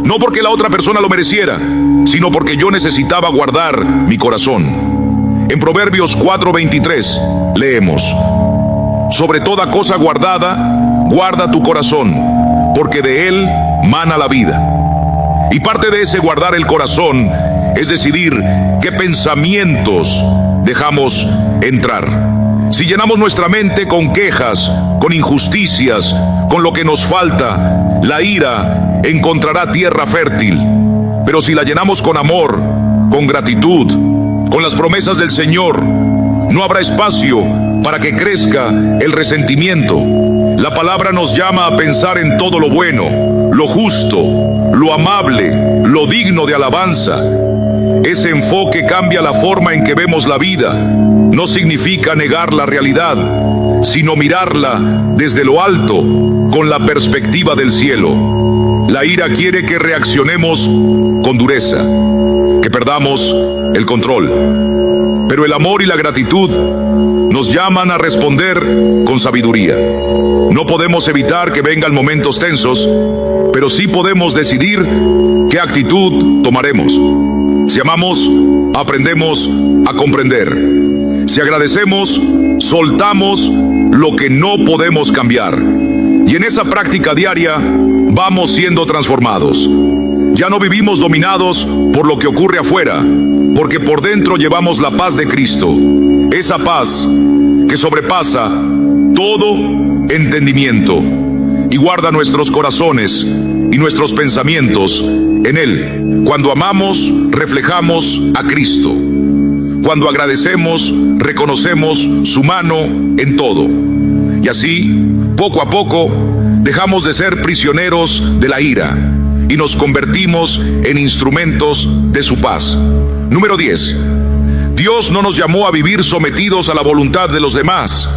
No porque la otra persona lo mereciera, sino porque yo necesitaba guardar mi corazón. En Proverbios 4:23 leemos: sobre toda cosa guardada, guarda tu corazón, porque de él mana la vida. Y parte de ese guardar el corazón es decidir qué pensamientos dejamos entrar. Si llenamos nuestra mente con quejas, con injusticias, con lo que nos falta, la ira encontrará tierra fértil. Pero si la llenamos con amor, con gratitud, con las promesas del Señor, no habrá espacio para que crezca el resentimiento. La palabra nos llama a pensar en todo lo bueno, lo justo, lo amable, lo digno de alabanza. Ese enfoque cambia la forma en que vemos la vida. No significa negar la realidad, sino mirarla desde lo alto, con la perspectiva del cielo. La ira quiere que reaccionemos con dureza, que perdamos el control. Pero el amor y la gratitud nos llaman a responder con sabiduría. No podemos evitar que vengan momentos tensos, pero sí podemos decidir qué actitud tomaremos. Si amamos, aprendemos a comprender. Si agradecemos, soltamos lo que no podemos cambiar. Y en esa práctica diaria vamos siendo transformados. Ya no vivimos dominados por lo que ocurre afuera, porque por dentro llevamos la paz de Cristo. Esa paz que sobrepasa todo entendimiento y guarda nuestros corazones y nuestros pensamientos en Él. Cuando amamos, reflejamos a Cristo. Cuando agradecemos, reconocemos su mano en todo. Y así, poco a poco, dejamos de ser prisioneros de la ira y nos convertimos en instrumentos de su paz. Número 10. Dios no nos llamó a vivir sometidos a la voluntad de los demás,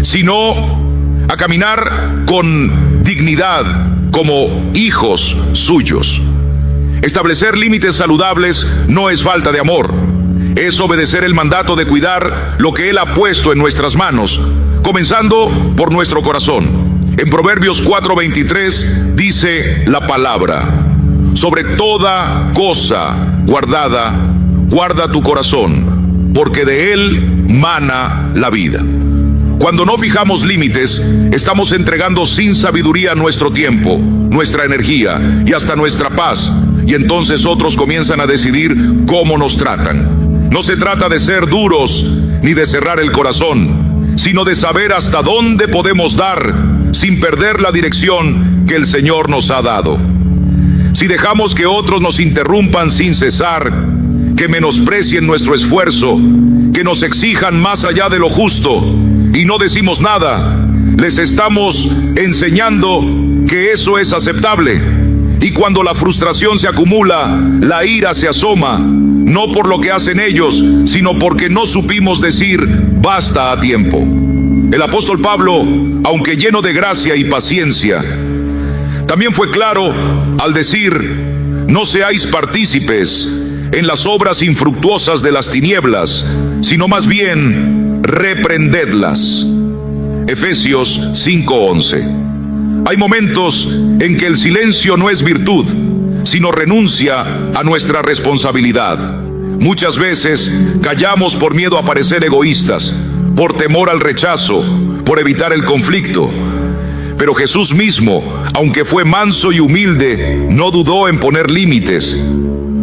sino a caminar con dignidad como hijos suyos. Establecer límites saludables no es falta de amor, es obedecer el mandato de cuidar lo que Él ha puesto en nuestras manos, comenzando por nuestro corazón. En Proverbios 4:23 dice la palabra: sobre toda cosa guardada, guarda tu corazón, porque de él mana la vida. Cuando no fijamos límites, estamos entregando sin sabiduría nuestro tiempo, nuestra energía y hasta nuestra paz, y entonces otros comienzan a decidir cómo nos tratan. No se trata de ser duros ni de cerrar el corazón, sino de saber hasta dónde podemos dar sin perder la dirección que el Señor nos ha dado. Si dejamos que otros nos interrumpan sin cesar, que menosprecien nuestro esfuerzo, que nos exijan más allá de lo justo y no decimos nada, les estamos enseñando que eso es aceptable. Y cuando la frustración se acumula, la ira se asoma, no por lo que hacen ellos, sino porque no supimos decir basta a tiempo. El apóstol Pablo, aunque lleno de gracia y paciencia, también fue claro al decir: no seáis partícipes en las obras infructuosas de las tinieblas, sino más bien reprendedlas. Efesios 5:11. Hay momentos en que el silencio no es virtud, sino renuncia a nuestra responsabilidad. Muchas veces callamos por miedo a parecer egoístas, por temor al rechazo, por evitar el conflicto. Pero Jesús mismo, aunque fue manso y humilde, no dudó en poner límites.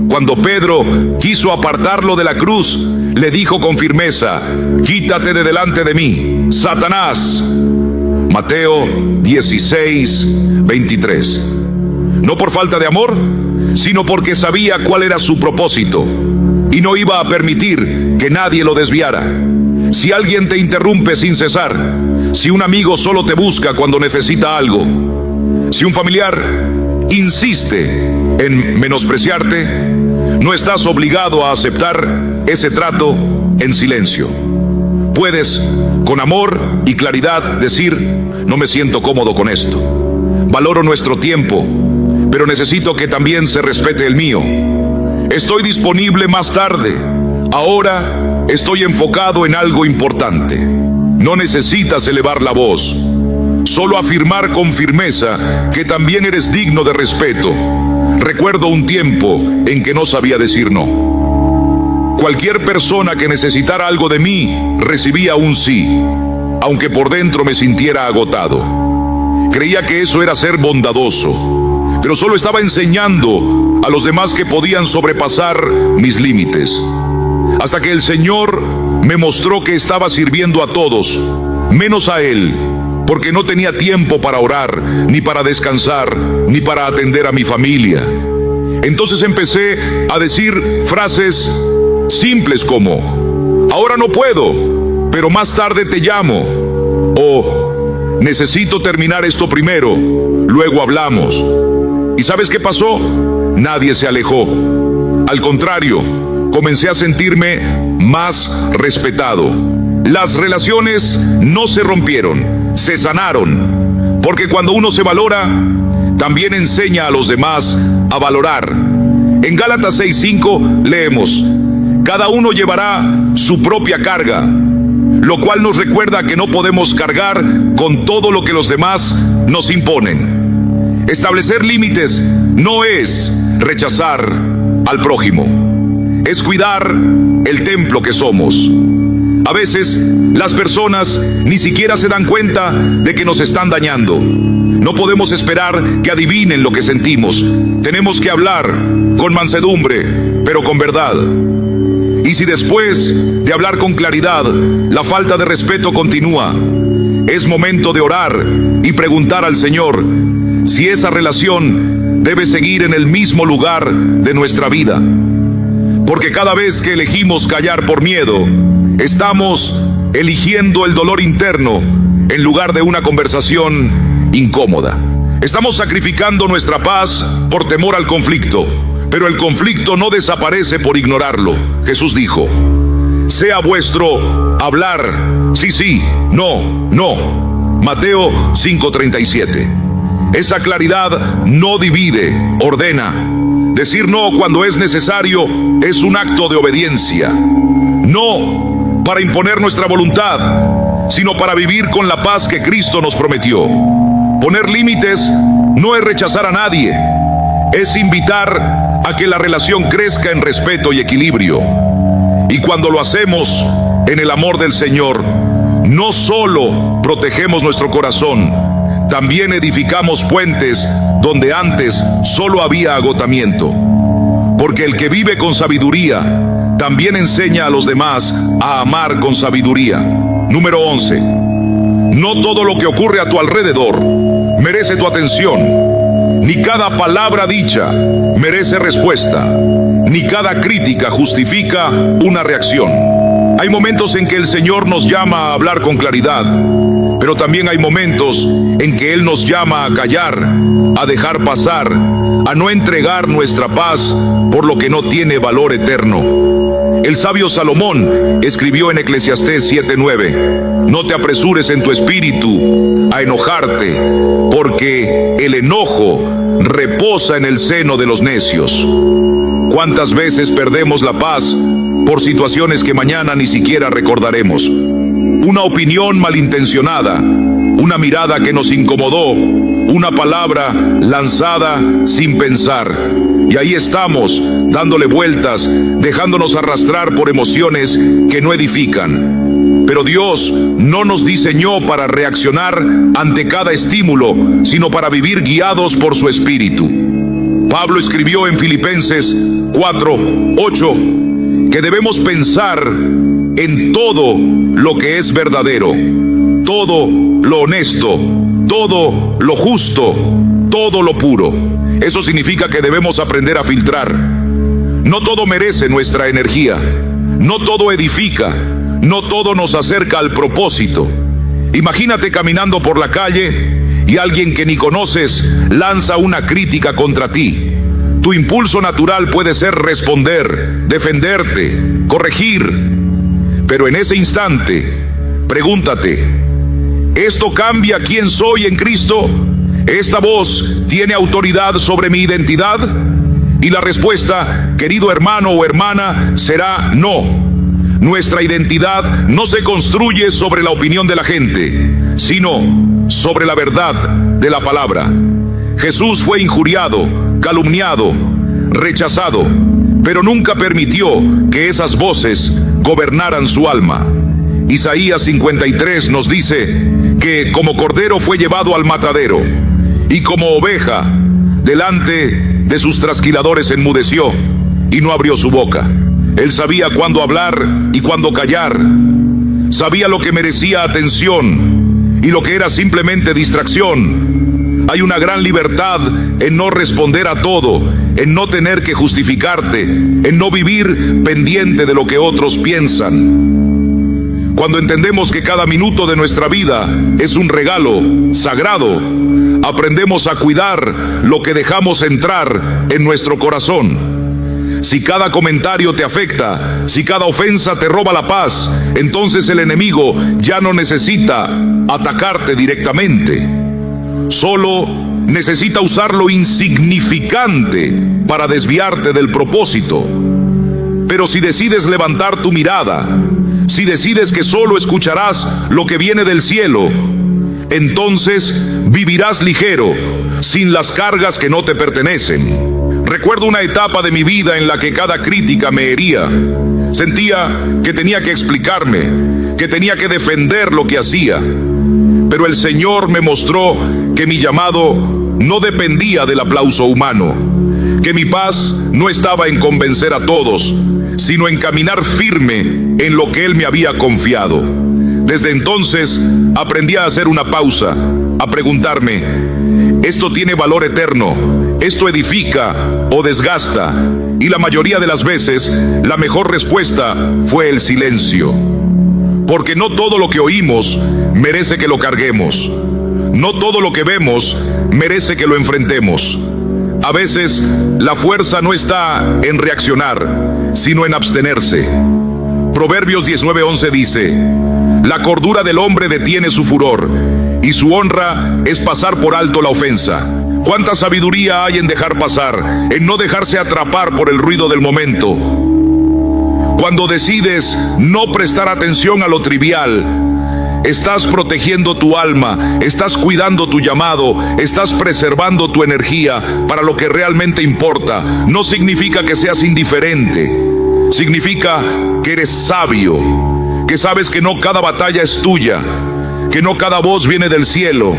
Cuando Pedro quiso apartarlo de la cruz, le dijo con firmeza: quítate de delante de mí, Satanás. Mateo 16:23. No por falta de amor, sino porque sabía cuál era su propósito y no iba a permitir que nadie lo desviara. Si alguien te interrumpe sin cesar, si un amigo solo te busca cuando necesita algo, si un familiar insiste en menospreciarte, no estás obligado a aceptar ese trato en silencio. Puedes, con amor y claridad, decir: no me siento cómodo con esto. Valoro nuestro tiempo, pero necesito que también se respete el mío. Estoy disponible más tarde. Ahora estoy enfocado en algo importante. No necesitas elevar la voz, solo afirmar con firmeza que también eres digno de respeto. Recuerdo un tiempo en que no sabía decir no. Cualquier persona que necesitara algo de mí recibía un sí, aunque por dentro me sintiera agotado. Creía que eso era ser bondadoso, pero solo estaba enseñando a los demás que podían sobrepasar mis límites. Hasta que el Señor me mostró que estaba sirviendo a todos, menos a Él, porque no tenía tiempo para orar, ni para descansar, ni para atender a mi familia. Entonces empecé a decir frases simples como: ahora no puedo, pero más tarde te llamo. O necesito terminar esto primero, luego hablamos. ¿Y sabes qué pasó? Nadie se alejó. Al contrario, comencé a sentirme más respetado. Las relaciones no se rompieron, se sanaron, porque cuando uno se valora, también enseña a los demás a valorar. En Gálatas 6:5 leemos: cada uno llevará su propia carga, lo cual nos recuerda que no podemos cargar con todo lo que los demás nos imponen. Establecer límites no es rechazar al prójimo, es cuidar el templo que somos. A veces las personas ni siquiera se dan cuenta de que nos están dañando. No podemos esperar que adivinen lo que sentimos. Tenemos que hablar con mansedumbre, pero con verdad. Y si después de hablar con claridad, la falta de respeto continúa, es momento de orar y preguntar al Señor si esa relación debe seguir en el mismo lugar de nuestra vida. Porque cada vez que elegimos callar por miedo, estamos eligiendo el dolor interno en lugar de una conversación incómoda. Estamos sacrificando nuestra paz por temor al conflicto, pero el conflicto no desaparece por ignorarlo. Jesús dijo: sea vuestro hablar sí, sí, no, no. Mateo 5:37. Esa claridad no divide, ordena. Decir no cuando es necesario es un acto de obediencia. No para imponer nuestra voluntad, sino para vivir con la paz que Cristo nos prometió. Poner límites no es rechazar a nadie, es invitar a que la relación crezca en respeto y equilibrio. Y cuando lo hacemos en el amor del Señor, no solo protegemos nuestro corazón, también edificamos puentes donde antes solo había agotamiento. Porque el que vive con sabiduría también enseña a los demás a amar con sabiduría. Número 11. No todo lo que ocurre a tu alrededor merece tu atención. Ni cada palabra dicha merece respuesta. Ni cada crítica justifica una reacción. Hay momentos en que el Señor nos llama a hablar con claridad, pero también hay momentos en que Él nos llama a callar, a dejar pasar, a no entregar nuestra paz por lo que no tiene valor eterno. El sabio Salomón escribió en Eclesiastés 7:9: no te apresures en tu espíritu a enojarte, porque el enojo reposa en el seno de los necios. ¿Cuántas veces perdemos la paz por situaciones que mañana ni siquiera recordaremos? Una opinión malintencionada, una mirada que nos incomodó, una palabra lanzada sin pensar. Y ahí estamos, dándole vueltas, dejándonos arrastrar por emociones que no edifican. Pero Dios no nos diseñó para reaccionar ante cada estímulo, sino para vivir guiados por su Espíritu. Pablo escribió en Filipenses 4:8 que debemos pensar en todo lo que es verdadero, todo lo honesto, todo lo justo, todo lo puro. Eso significa que debemos aprender a filtrar. No todo merece nuestra energía, no todo edifica, no todo nos acerca al propósito. Imagínate caminando por la calle y alguien que ni conoces lanza una crítica contra ti. Tu impulso natural puede ser responder, defenderte, corregir. Pero en ese instante, pregúntate: ¿esto cambia quién soy en Cristo? ¿Esta voz tiene autoridad sobre mi identidad? Y la respuesta, querido hermano o hermana, será no. Nuestra identidad no se construye sobre la opinión de la gente, sino sobre la verdad de la palabra. Jesús fue injuriado, calumniado, rechazado, pero nunca permitió que esas voces gobernaran su alma. Isaías 53 nos dice que como cordero fue llevado al matadero, y como oveja delante de sus trasquiladores enmudeció y no abrió su boca. Él sabía cuándo hablar y cuándo callar. Sabía lo que merecía atención y lo que era simplemente distracción. Hay una gran libertad en no responder a todo, en no tener que justificarte, en no vivir pendiente de lo que otros piensan. Cuando entendemos que cada minuto de nuestra vida es un regalo sagrado, aprendemos a cuidar lo que dejamos entrar en nuestro corazón. Si cada comentario te afecta, si cada ofensa te roba la paz, entonces el enemigo ya no necesita atacarte directamente. Solo necesita usar lo insignificante para desviarte del propósito. Pero si decides levantar tu mirada, si decides que solo escucharás lo que viene del cielo, entonces vivirás ligero, sin las cargas que no te pertenecen. Recuerdo una etapa de mi vida en la que cada crítica me hería. Sentía que tenía que explicarme, que tenía que defender lo que hacía. Pero el Señor me mostró que mi llamado no dependía del aplauso humano, que mi paz no estaba en convencer a todos, sino en caminar firme en lo que Él me había confiado. Desde entonces aprendí a hacer una pausa, a preguntarme: ¿esto tiene valor eterno? ¿Esto edifica o desgasta? Y la mayoría de las veces, la mejor respuesta fue el silencio. Porque no todo lo que oímos merece que lo carguemos. No todo lo que vemos merece que lo enfrentemos. A veces, la fuerza no está en reaccionar, sino en abstenerse. Proverbios 19:11 dice: la cordura del hombre detiene su furor, y su honra es pasar por alto la ofensa. ¿Cuánta sabiduría hay en dejar pasar, en no dejarse atrapar por el ruido del momento? Cuando decides no prestar atención a lo trivial, estás protegiendo tu alma, estás cuidando tu llamado, estás preservando tu energía para lo que realmente importa. No significa que seas indiferente, significa que eres sabio, que sabes que no cada batalla es tuya, que no cada voz viene del cielo,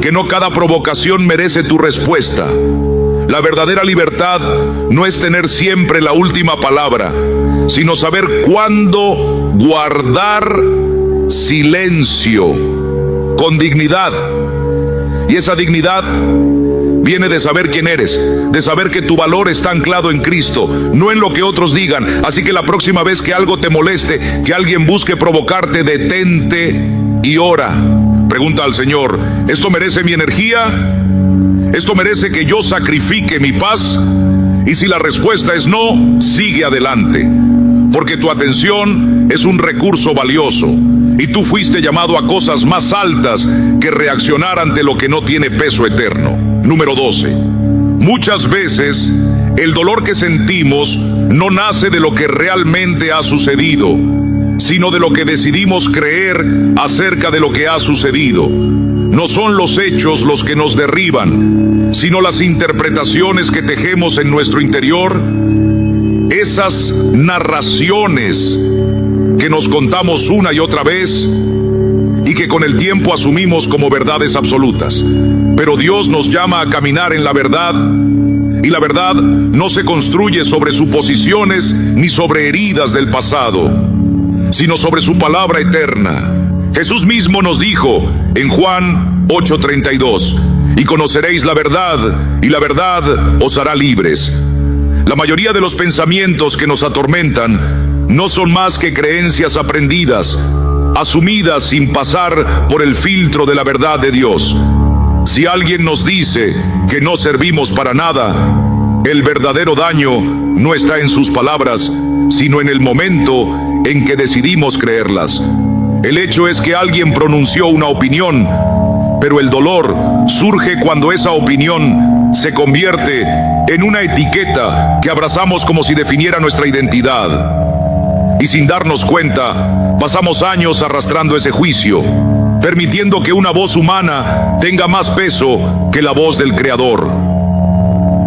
que no cada provocación merece tu respuesta. La verdadera libertad no es tener siempre la última palabra, sino saber cuándo guardar silencio con dignidad. Y esa dignidad viene de saber quién eres, de saber que tu valor está anclado en Cristo, no en lo que otros digan. Así que la próxima vez que algo te moleste, que alguien busque provocarte, detente y ora. Pregunta al Señor: ¿esto merece mi energía? ¿Esto merece que yo sacrifique mi paz? Y si la respuesta es no, sigue adelante, porque tu atención es un recurso valioso y tú fuiste llamado a cosas más altas que reaccionar ante lo que no tiene peso eterno. Número 12. Muchas veces el dolor que sentimos no nace de lo que realmente ha sucedido, sino de lo que decidimos creer acerca de lo que ha sucedido. No son los hechos los que nos derriban, sino las interpretaciones que tejemos en nuestro interior, esas narraciones que nos contamos una y otra vez y que con el tiempo asumimos como verdades absolutas. Pero Dios nos llama a caminar en la verdad, y la verdad no se construye sobre suposiciones ni sobre heridas del pasado, sino sobre su palabra eterna. Jesús mismo nos dijo en Juan 8:32: y conoceréis la verdad, y la verdad os hará libres. La mayoría de los pensamientos que nos atormentan no son más que creencias aprendidas, asumidas sin pasar por el filtro de la verdad de Dios. Si alguien nos dice que no servimos para nada, el verdadero daño no está en sus palabras, sino en el momento en que decidimos creerlas. El hecho es que alguien pronunció una opinión, pero el dolor surge cuando esa opinión se convierte en una etiqueta que abrazamos como si definiera nuestra identidad. Y sin darnos cuenta, pasamos años arrastrando ese juicio, permitiendo que una voz humana tenga más peso que la voz del Creador.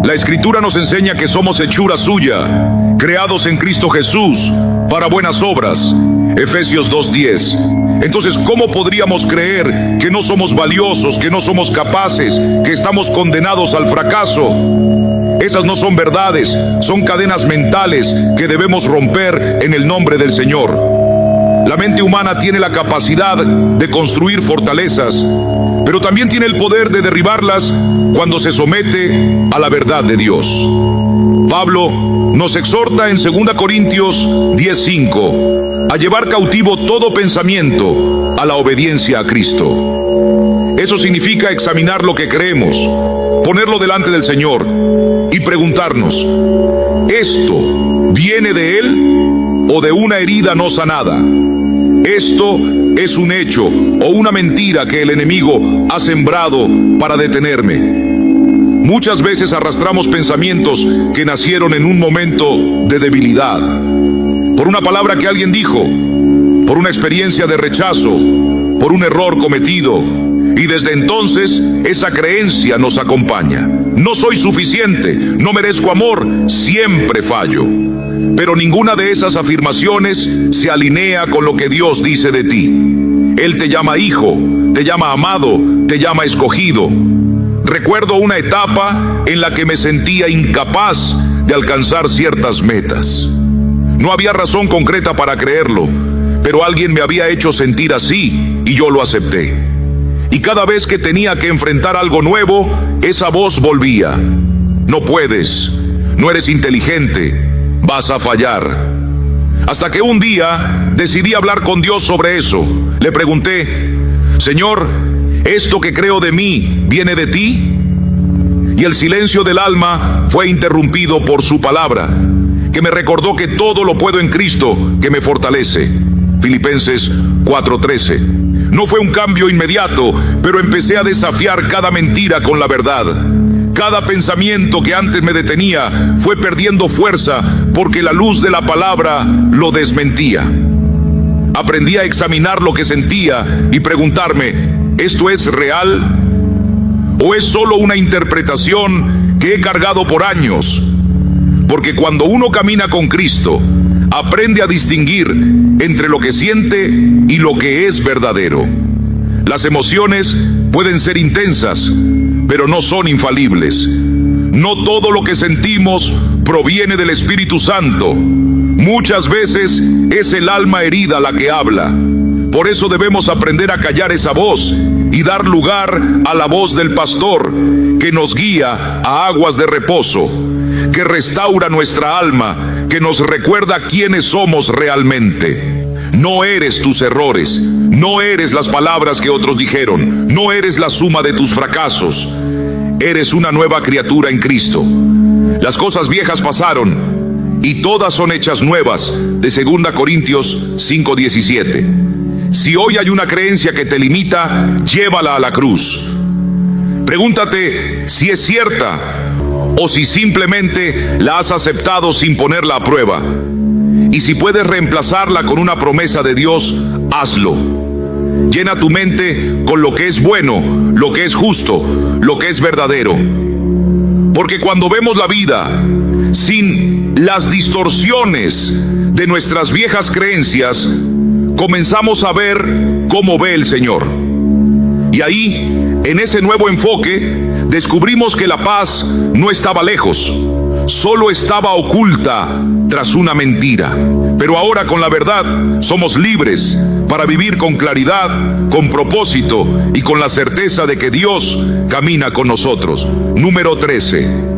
La Escritura nos enseña que somos hechura suya, creados en Cristo Jesús para buenas obras. Efesios 2:10. Entonces, ¿cómo podríamos creer que no somos valiosos, que no somos capaces, que estamos condenados al fracaso? Esas no son verdades, son cadenas mentales que debemos romper en el nombre del Señor. La mente humana tiene la capacidad de construir fortalezas, pero también tiene el poder de derribarlas cuando se somete a la verdad de Dios. Pablo nos exhorta en 2 Corintios 10:5 a llevar cautivo todo pensamiento a la obediencia a Cristo. Eso significa examinar lo que creemos, ponerlo delante del Señor y preguntarnos: ¿esto viene de Él o de una herida no sanada? ¿Esto es un hecho o una mentira que el enemigo ha sembrado para detenerme? Muchas veces arrastramos pensamientos que nacieron en un momento de debilidad, por una palabra que alguien dijo, por una experiencia de rechazo, por un error cometido, y desde entonces esa creencia nos acompaña. No soy suficiente, no merezco amor, siempre fallo. Pero ninguna de esas afirmaciones se alinea con lo que Dios dice de ti. Él te llama hijo, te llama amado, te llama escogido. Recuerdo una etapa en la que me sentía incapaz de alcanzar ciertas metas. No había razón concreta para creerlo, pero alguien me había hecho sentir así y yo lo acepté. Y cada vez que tenía que enfrentar algo nuevo, esa voz volvía. No puedes, no eres inteligente, vas a fallar. Hasta que un día decidí hablar con Dios sobre eso. Le pregunté: Señor, ¿esto que creo de mí viene de ti? Y el silencio del alma fue interrumpido por su palabra, que me recordó que todo lo puedo en Cristo, que me fortalece. Filipenses 4:13. No fue un cambio inmediato, pero empecé a desafiar cada mentira con la verdad. Cada pensamiento que antes me detenía fue perdiendo fuerza porque la luz de la palabra lo desmentía. Aprendí a examinar lo que sentía y preguntarme: ¿esto es real? ¿O es solo una interpretación que he cargado por años? Porque cuando uno camina con Cristo, aprende a distinguir entre lo que siente y lo que es verdadero. Las emociones pueden ser intensas, pero no son infalibles. No todo lo que sentimos proviene del Espíritu Santo. Muchas veces es el alma herida la que habla. Por eso debemos aprender a callar esa voz y dar lugar a la voz del pastor, que nos guía a aguas de reposo, que restaura nuestra alma, que nos recuerda quiénes somos realmente. No eres tus errores, no eres las palabras que otros dijeron, no eres la suma de tus fracasos. Eres una nueva criatura en Cristo. Las cosas viejas pasaron y todas son hechas nuevas, de 2 Corintios 5:17. Si hoy hay una creencia que te limita, llévala a la cruz. Pregúntate si es cierta o si simplemente la has aceptado sin ponerla a prueba. Y si puedes reemplazarla con una promesa de Dios, hazlo. Llena tu mente con lo que es bueno, lo que es justo, lo que es verdadero. Porque cuando vemos la vida sin las distorsiones de nuestras viejas creencias, comenzamos a ver cómo ve el Señor. Y ahí, en ese nuevo enfoque, descubrimos que la paz no estaba lejos, solo estaba oculta tras una mentira. Pero ahora, con la verdad, somos libres para vivir con claridad, con propósito y con la certeza de que Dios camina con nosotros. Número 13.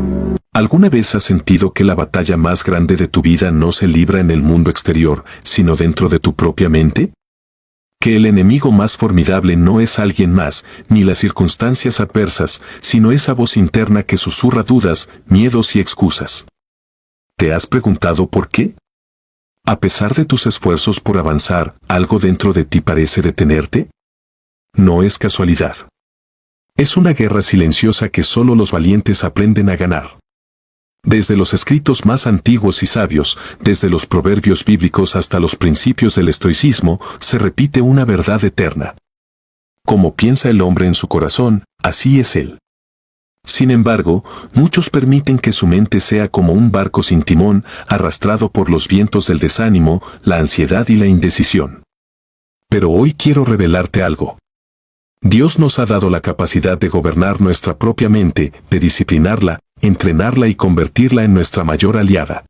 ¿Alguna vez has sentido que la batalla más grande de tu vida no se libra en el mundo exterior, sino dentro de tu propia mente? Que el enemigo más formidable no es alguien más, ni las circunstancias adversas, sino esa voz interna que susurra dudas, miedos y excusas. ¿Te has preguntado por qué? A pesar de tus esfuerzos por avanzar, ¿algo dentro de ti parece detenerte? No es casualidad. Es una guerra silenciosa que solo los valientes aprenden a ganar. Desde los escritos más antiguos y sabios, desde los proverbios bíblicos hasta los principios del estoicismo, se repite una verdad eterna. Como piensa el hombre en su corazón, así es él. Sin embargo, muchos permiten que su mente sea como un barco sin timón, arrastrado por los vientos del desánimo, la ansiedad y la indecisión. Pero hoy quiero revelarte algo. Dios nos ha dado la capacidad de gobernar nuestra propia mente, de disciplinarla, entrenarla y convertirla en nuestra mayor aliada.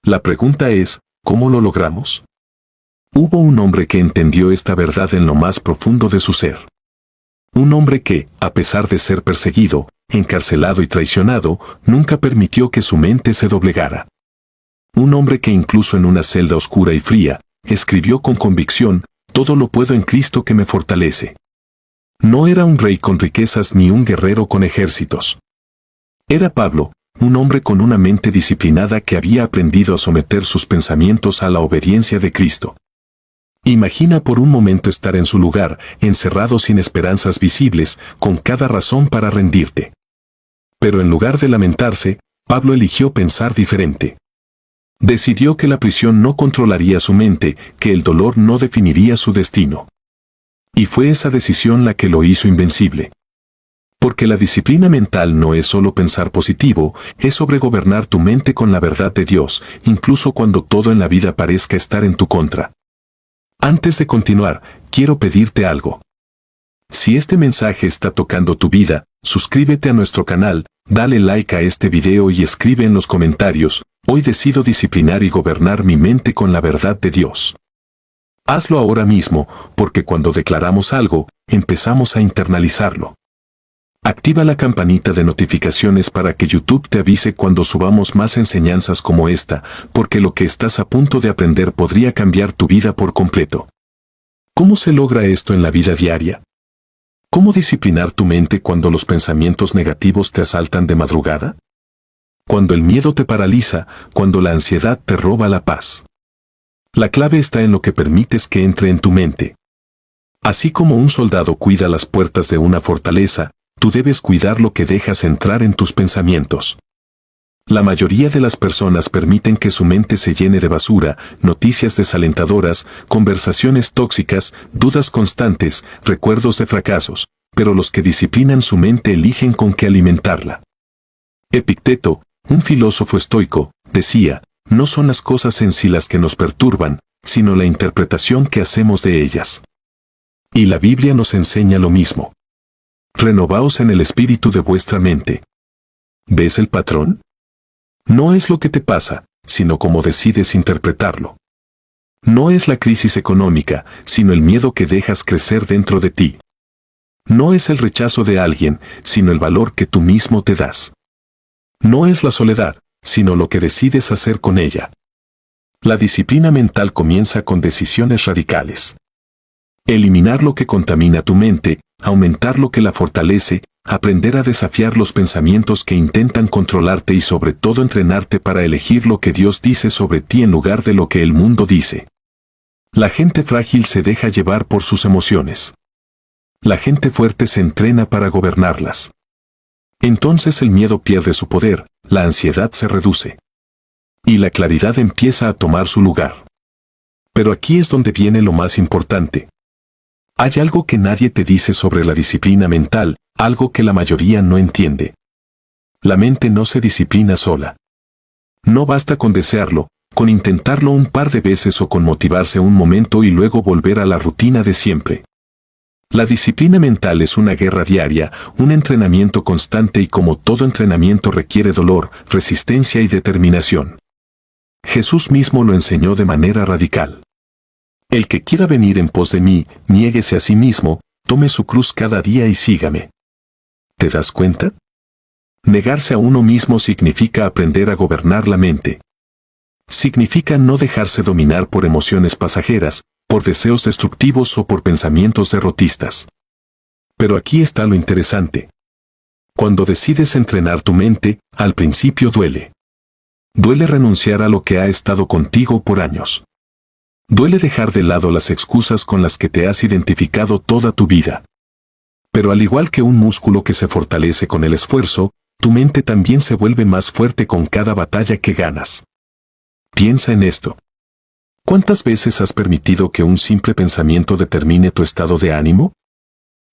La pregunta es, ¿cómo lo logramos? Hubo un hombre que entendió esta verdad en lo más profundo de su ser. Un hombre que, a pesar de ser perseguido, encarcelado y traicionado, nunca permitió que su mente se doblegara. Un hombre que incluso en una celda oscura y fría, escribió con convicción: todo lo puedo en Cristo que me fortalece. No era un rey con riquezas ni un guerrero con ejércitos. Era Pablo, un hombre con una mente disciplinada que había aprendido a someter sus pensamientos a la obediencia de Cristo. Imagina por un momento estar en su lugar, encerrado sin esperanzas visibles, con cada razón para rendirte. Pero en lugar de lamentarse, Pablo eligió pensar diferente. Decidió que la prisión no controlaría su mente, que el dolor no definiría su destino. Y fue esa decisión la que lo hizo invencible. Porque la disciplina mental no es solo pensar positivo, es sobregobernar tu mente con la verdad de Dios, incluso cuando todo en la vida parezca estar en tu contra. Antes de continuar, quiero pedirte algo. Si este mensaje está tocando tu vida, suscríbete a nuestro canal, dale like a este video y escribe en los comentarios, hoy decido disciplinar y gobernar mi mente con la verdad de Dios. Hazlo ahora mismo, porque cuando declaramos algo, empezamos a internalizarlo. Activa la campanita de notificaciones para que YouTube te avise cuando subamos más enseñanzas como esta, porque lo que estás a punto de aprender podría cambiar tu vida por completo. ¿Cómo se logra esto en la vida diaria? ¿Cómo disciplinar tu mente cuando los pensamientos negativos te asaltan de madrugada? Cuando el miedo te paraliza, cuando la ansiedad te roba la paz. La clave está en lo que permites que entre en tu mente. Así como un soldado cuida las puertas de una fortaleza, tú debes cuidar lo que dejas entrar en tus pensamientos. La mayoría de las personas permiten que su mente se llene de basura, noticias desalentadoras, conversaciones tóxicas, dudas constantes, recuerdos de fracasos, pero los que disciplinan su mente eligen con qué alimentarla. Epicteto, un filósofo estoico, decía, no son las cosas en sí las que nos perturban, sino la interpretación que hacemos de ellas. Y la Biblia nos enseña lo mismo. Renovaos en el espíritu de vuestra mente. ¿Ves el patrón? No es lo que te pasa, sino cómo decides interpretarlo. No es la crisis económica, sino el miedo que dejas crecer dentro de ti. No es el rechazo de alguien, sino el valor que tú mismo te das. No es la soledad, sino lo que decides hacer con ella. La disciplina mental comienza con decisiones radicales. Eliminar lo que contamina tu mente, aumentar lo que la fortalece, aprender a desafiar los pensamientos que intentan controlarte y sobre todo entrenarte para elegir lo que Dios dice sobre ti en lugar de lo que el mundo dice. La gente frágil se deja llevar por sus emociones. La gente fuerte se entrena para gobernarlas. Entonces el miedo pierde su poder, la ansiedad se reduce. Y la claridad empieza a tomar su lugar. Pero aquí es donde viene lo más importante. Hay algo que nadie te dice sobre la disciplina mental, algo que la mayoría no entiende. La mente no se disciplina sola. No basta con desearlo, con intentarlo un par de veces o con motivarse un momento y luego volver a la rutina de siempre. La disciplina mental es una guerra diaria, un entrenamiento constante y como todo entrenamiento requiere dolor, resistencia y determinación. Jesús mismo lo enseñó de manera radical. El que quiera venir en pos de mí, niéguese a sí mismo, tome su cruz cada día y sígame. ¿Te das cuenta? Negarse a uno mismo significa aprender a gobernar la mente. Significa no dejarse dominar por emociones pasajeras, por deseos destructivos o por pensamientos derrotistas. Pero aquí está lo interesante. Cuando decides entrenar tu mente, al principio duele. Duele renunciar a lo que ha estado contigo por años. Duele dejar de lado las excusas con las que te has identificado toda tu vida. Pero al igual que un músculo que se fortalece con el esfuerzo, tu mente también se vuelve más fuerte con cada batalla que ganas. Piensa en esto. ¿Cuántas veces has permitido que un simple pensamiento determine tu estado de ánimo?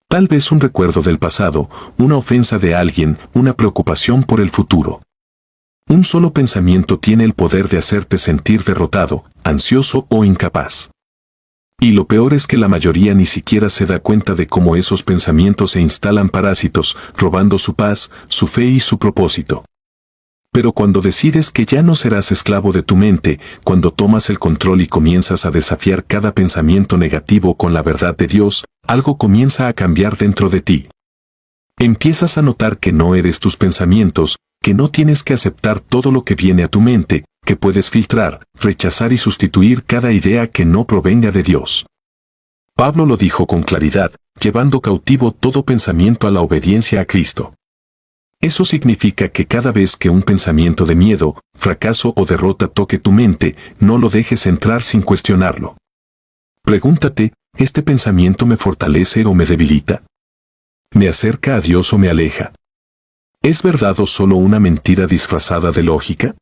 Tal vez un recuerdo del pasado, una ofensa de alguien, una preocupación por el futuro. Un solo pensamiento tiene el poder de hacerte sentir derrotado, ansioso o incapaz. Y lo peor es que la mayoría ni siquiera se da cuenta de cómo esos pensamientos se instalan parásitos, robando su paz, su fe y su propósito. Pero cuando decides que ya no serás esclavo de tu mente, cuando tomas el control y comienzas a desafiar cada pensamiento negativo con la verdad de Dios, algo comienza a cambiar dentro de ti. Empiezas a notar que no eres tus pensamientos, que no tienes que aceptar todo lo que viene a tu mente, que puedes filtrar, rechazar y sustituir cada idea que no provenga de Dios. Pablo lo dijo con claridad, llevando cautivo todo pensamiento a la obediencia a Cristo. Eso significa que cada vez que un pensamiento de miedo, fracaso o derrota toque tu mente, no lo dejes entrar sin cuestionarlo. Pregúntate, ¿este pensamiento me fortalece o me debilita? ¿Me acerca a Dios o me aleja? ¿Es verdad o solo una mentira disfrazada de lógica?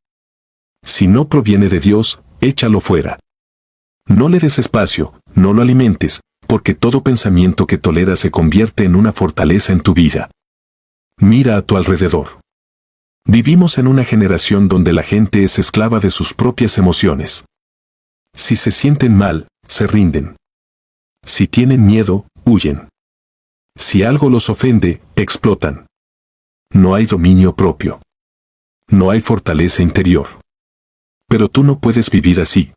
Si no proviene de Dios, échalo fuera. No le des espacio, no lo alimentes, porque todo pensamiento que toleras se convierte en una fortaleza en tu vida. Mira a tu alrededor. Vivimos en una generación donde la gente es esclava de sus propias emociones. Si se sienten mal, se rinden. Si tienen miedo, huyen. Si algo los ofende, explotan. No hay dominio propio. No hay fortaleza interior. Pero tú no puedes vivir así.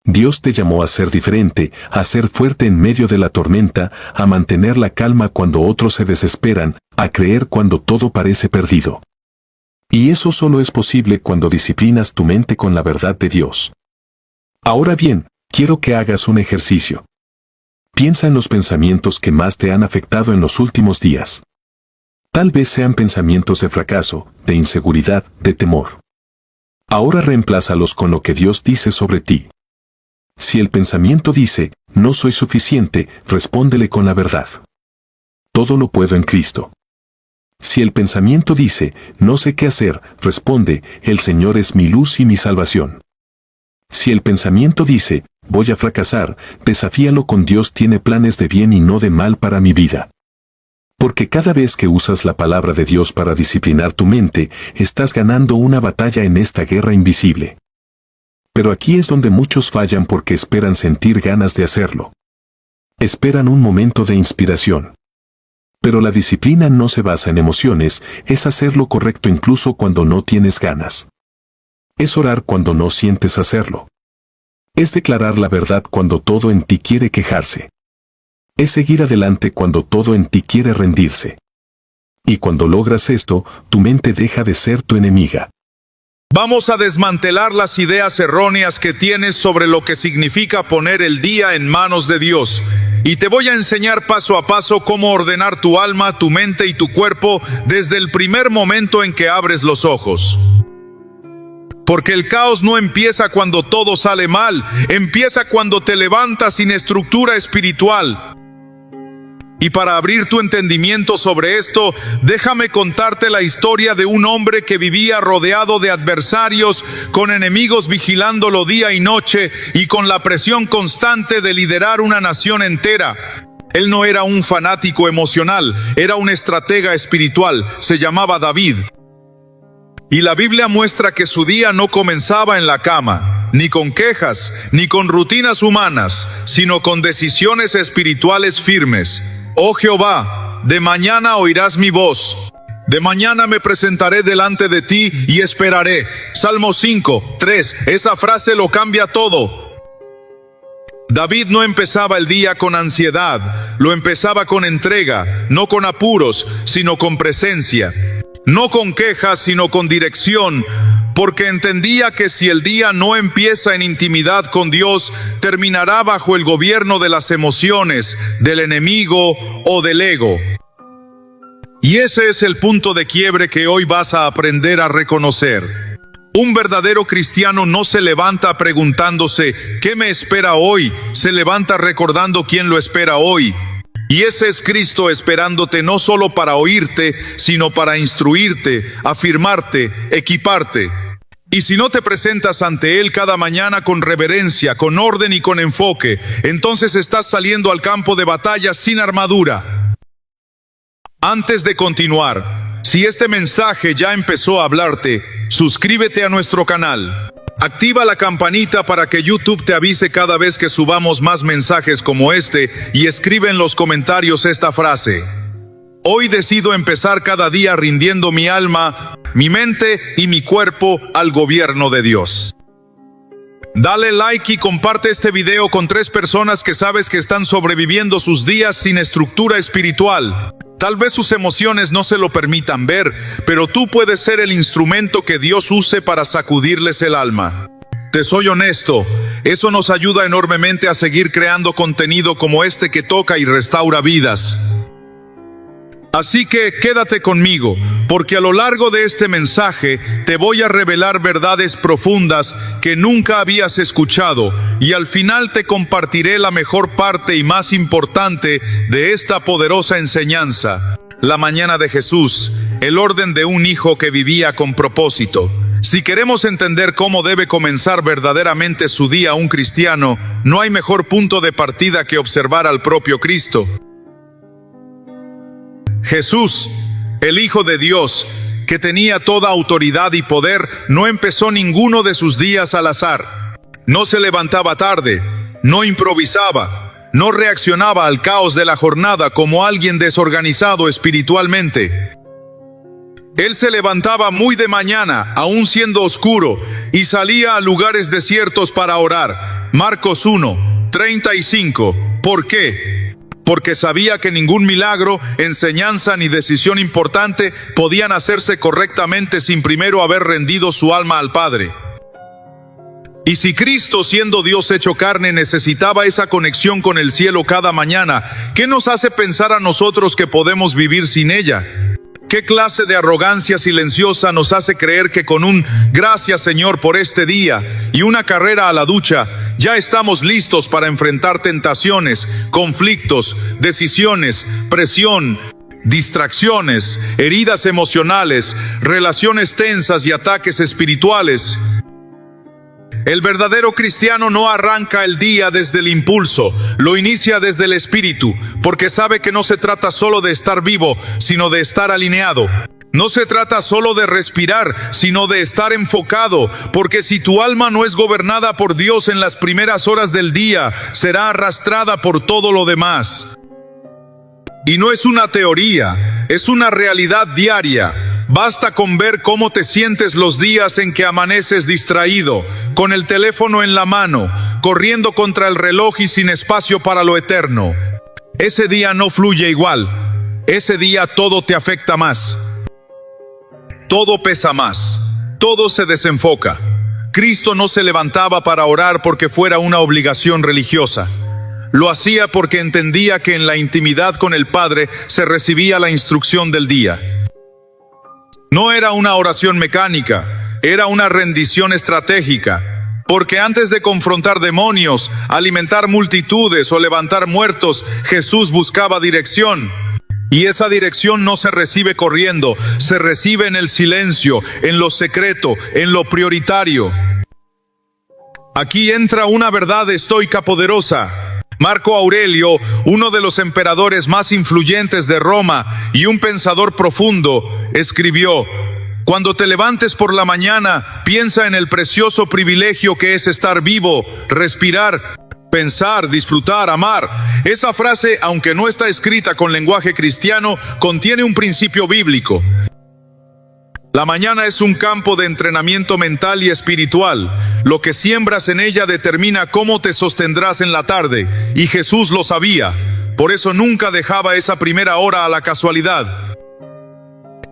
Dios te llamó a ser diferente, a ser fuerte en medio de la tormenta, a mantener la calma cuando otros se desesperan, a creer cuando todo parece perdido. Y eso solo es posible cuando disciplinas tu mente con la verdad de Dios. Ahora bien, quiero que hagas un ejercicio. Piensa en los pensamientos que más te han afectado en los últimos días. Tal vez sean pensamientos de fracaso, de inseguridad, de temor. Ahora reemplázalos con lo que Dios dice sobre ti. Si el pensamiento dice, no soy suficiente, respóndele con la verdad. Todo lo puedo en Cristo. Si el pensamiento dice, no sé qué hacer, responde, el Señor es mi luz y mi salvación. Si el pensamiento dice, voy a fracasar, desafíalo con Dios tiene planes de bien y no de mal para mi vida. Porque cada vez que usas la palabra de Dios para disciplinar tu mente, estás ganando una batalla en esta guerra invisible. Pero aquí es donde muchos fallan porque esperan sentir ganas de hacerlo. Esperan un momento de inspiración. Pero la disciplina no se basa en emociones, es hacer lo correcto incluso cuando no tienes ganas. Es orar cuando no sientes hacerlo. Es declarar la verdad cuando todo en ti quiere quejarse. Es seguir adelante cuando todo en ti quiere rendirse. Y cuando logras esto, tu mente deja de ser tu enemiga. Vamos a desmantelar las ideas erróneas que tienes sobre lo que significa poner el día en manos de Dios. Y te voy a enseñar paso a paso cómo ordenar tu alma, tu mente y tu cuerpo desde el primer momento en que abres los ojos. Porque el caos no empieza cuando todo sale mal, empieza cuando te levantas sin estructura espiritual. Y para abrir tu entendimiento sobre esto, déjame contarte la historia de un hombre que vivía rodeado de adversarios, con enemigos vigilándolo día y noche y con la presión constante de liderar una nación entera. Él no era un fanático emocional, era un estratega espiritual, se llamaba David. Y la Biblia muestra que su día no comenzaba en la cama, ni con quejas, ni con rutinas humanas, sino con decisiones espirituales firmes. Oh Jehová, de mañana oirás mi voz. De mañana me presentaré delante de ti y esperaré. Salmo 5:3. Esa frase lo cambia todo. David no empezaba el día con ansiedad, lo empezaba con entrega, no con apuros, sino con presencia. No con quejas, sino con dirección, porque entendía que si el día no empieza en intimidad con Dios, terminará bajo el gobierno de las emociones, del enemigo o del ego. Y ese es el punto de quiebre que hoy vas a aprender a reconocer. Un verdadero cristiano no se levanta preguntándose, ¿qué me espera hoy? Se levanta recordando quién lo espera hoy. Y ese es Cristo esperándote no solo para oírte, sino para instruirte, afirmarte, equiparte. Y si no te presentas ante Él cada mañana con reverencia, con orden y con enfoque, entonces estás saliendo al campo de batalla sin armadura. Antes de continuar, si este mensaje ya empezó a hablarte, suscríbete a nuestro canal. Activa la campanita para que YouTube te avise cada vez que subamos más mensajes como este y escribe en los comentarios esta frase. Hoy decido empezar cada día rindiendo mi alma, mi mente y mi cuerpo al gobierno de Dios. Dale like y comparte este video con 3 personas que sabes que están sobreviviendo sus días sin estructura espiritual. Tal vez sus emociones no se lo permitan ver, pero tú puedes ser el instrumento que Dios use para sacudirles el alma. Te soy honesto, eso nos ayuda enormemente a seguir creando contenido como este que toca y restaura vidas. Así que quédate conmigo, porque a lo largo de este mensaje te voy a revelar verdades profundas que nunca habías escuchado, y al final te compartiré la mejor parte y más importante de esta poderosa enseñanza. La mañana de Jesús, el orden de un hijo que vivía con propósito. Si queremos entender cómo debe comenzar verdaderamente su día un cristiano, no hay mejor punto de partida que observar al propio Cristo. Jesús, el Hijo de Dios, que tenía toda autoridad y poder, no empezó ninguno de sus días al azar. No se levantaba tarde, no improvisaba, no reaccionaba al caos de la jornada como alguien desorganizado espiritualmente. Él se levantaba muy de mañana, aún siendo oscuro, y salía a lugares desiertos para orar. Marcos 1:35. ¿Por qué? Porque sabía que ningún milagro, enseñanza ni decisión importante podían hacerse correctamente sin primero haber rendido su alma al Padre. Y si Cristo, siendo Dios hecho carne, necesitaba esa conexión con el cielo cada mañana, ¿qué nos hace pensar a nosotros que podemos vivir sin ella? ¿Qué clase de arrogancia silenciosa nos hace creer que con un "gracias Señor por este día" y una carrera a la ducha, ya estamos listos para enfrentar tentaciones, conflictos, decisiones, presión, distracciones, heridas emocionales, relaciones tensas y ataques espirituales? El verdadero cristiano no arranca el día desde el impulso, lo inicia desde el espíritu, porque sabe que no se trata solo de estar vivo, sino de estar alineado. No se trata solo de respirar, sino de estar enfocado, porque si tu alma no es gobernada por Dios en las primeras horas del día, será arrastrada por todo lo demás. Y no es una teoría, es una realidad diaria. Basta con ver cómo te sientes los días en que amaneces distraído, con el teléfono en la mano, corriendo contra el reloj y sin espacio para lo eterno. Ese día no fluye igual. Ese día todo te afecta más. Todo pesa más. Todo se desenfoca. Cristo no se levantaba para orar porque fuera una obligación religiosa. Lo hacía porque entendía que en la intimidad con el Padre se recibía la instrucción del día. No era una oración mecánica, era una rendición estratégica, porque antes de confrontar demonios, alimentar multitudes o levantar muertos, Jesús buscaba dirección. Y esa dirección no se recibe corriendo, se recibe en el silencio, en lo secreto, en lo prioritario. Aquí entra una verdad estoica poderosa. Marco Aurelio, uno de los emperadores más influyentes de Roma y un pensador profundo, escribió: "Cuando te levantes por la mañana, piensa en el precioso privilegio que es estar vivo, respirar, pensar, disfrutar, amar". Esa frase, aunque no está escrita con lenguaje cristiano, contiene un principio bíblico. La mañana es un campo de entrenamiento mental y espiritual. Lo que siembras en ella determina cómo te sostendrás en la tarde, y Jesús lo sabía. Por eso nunca dejaba esa primera hora a la casualidad.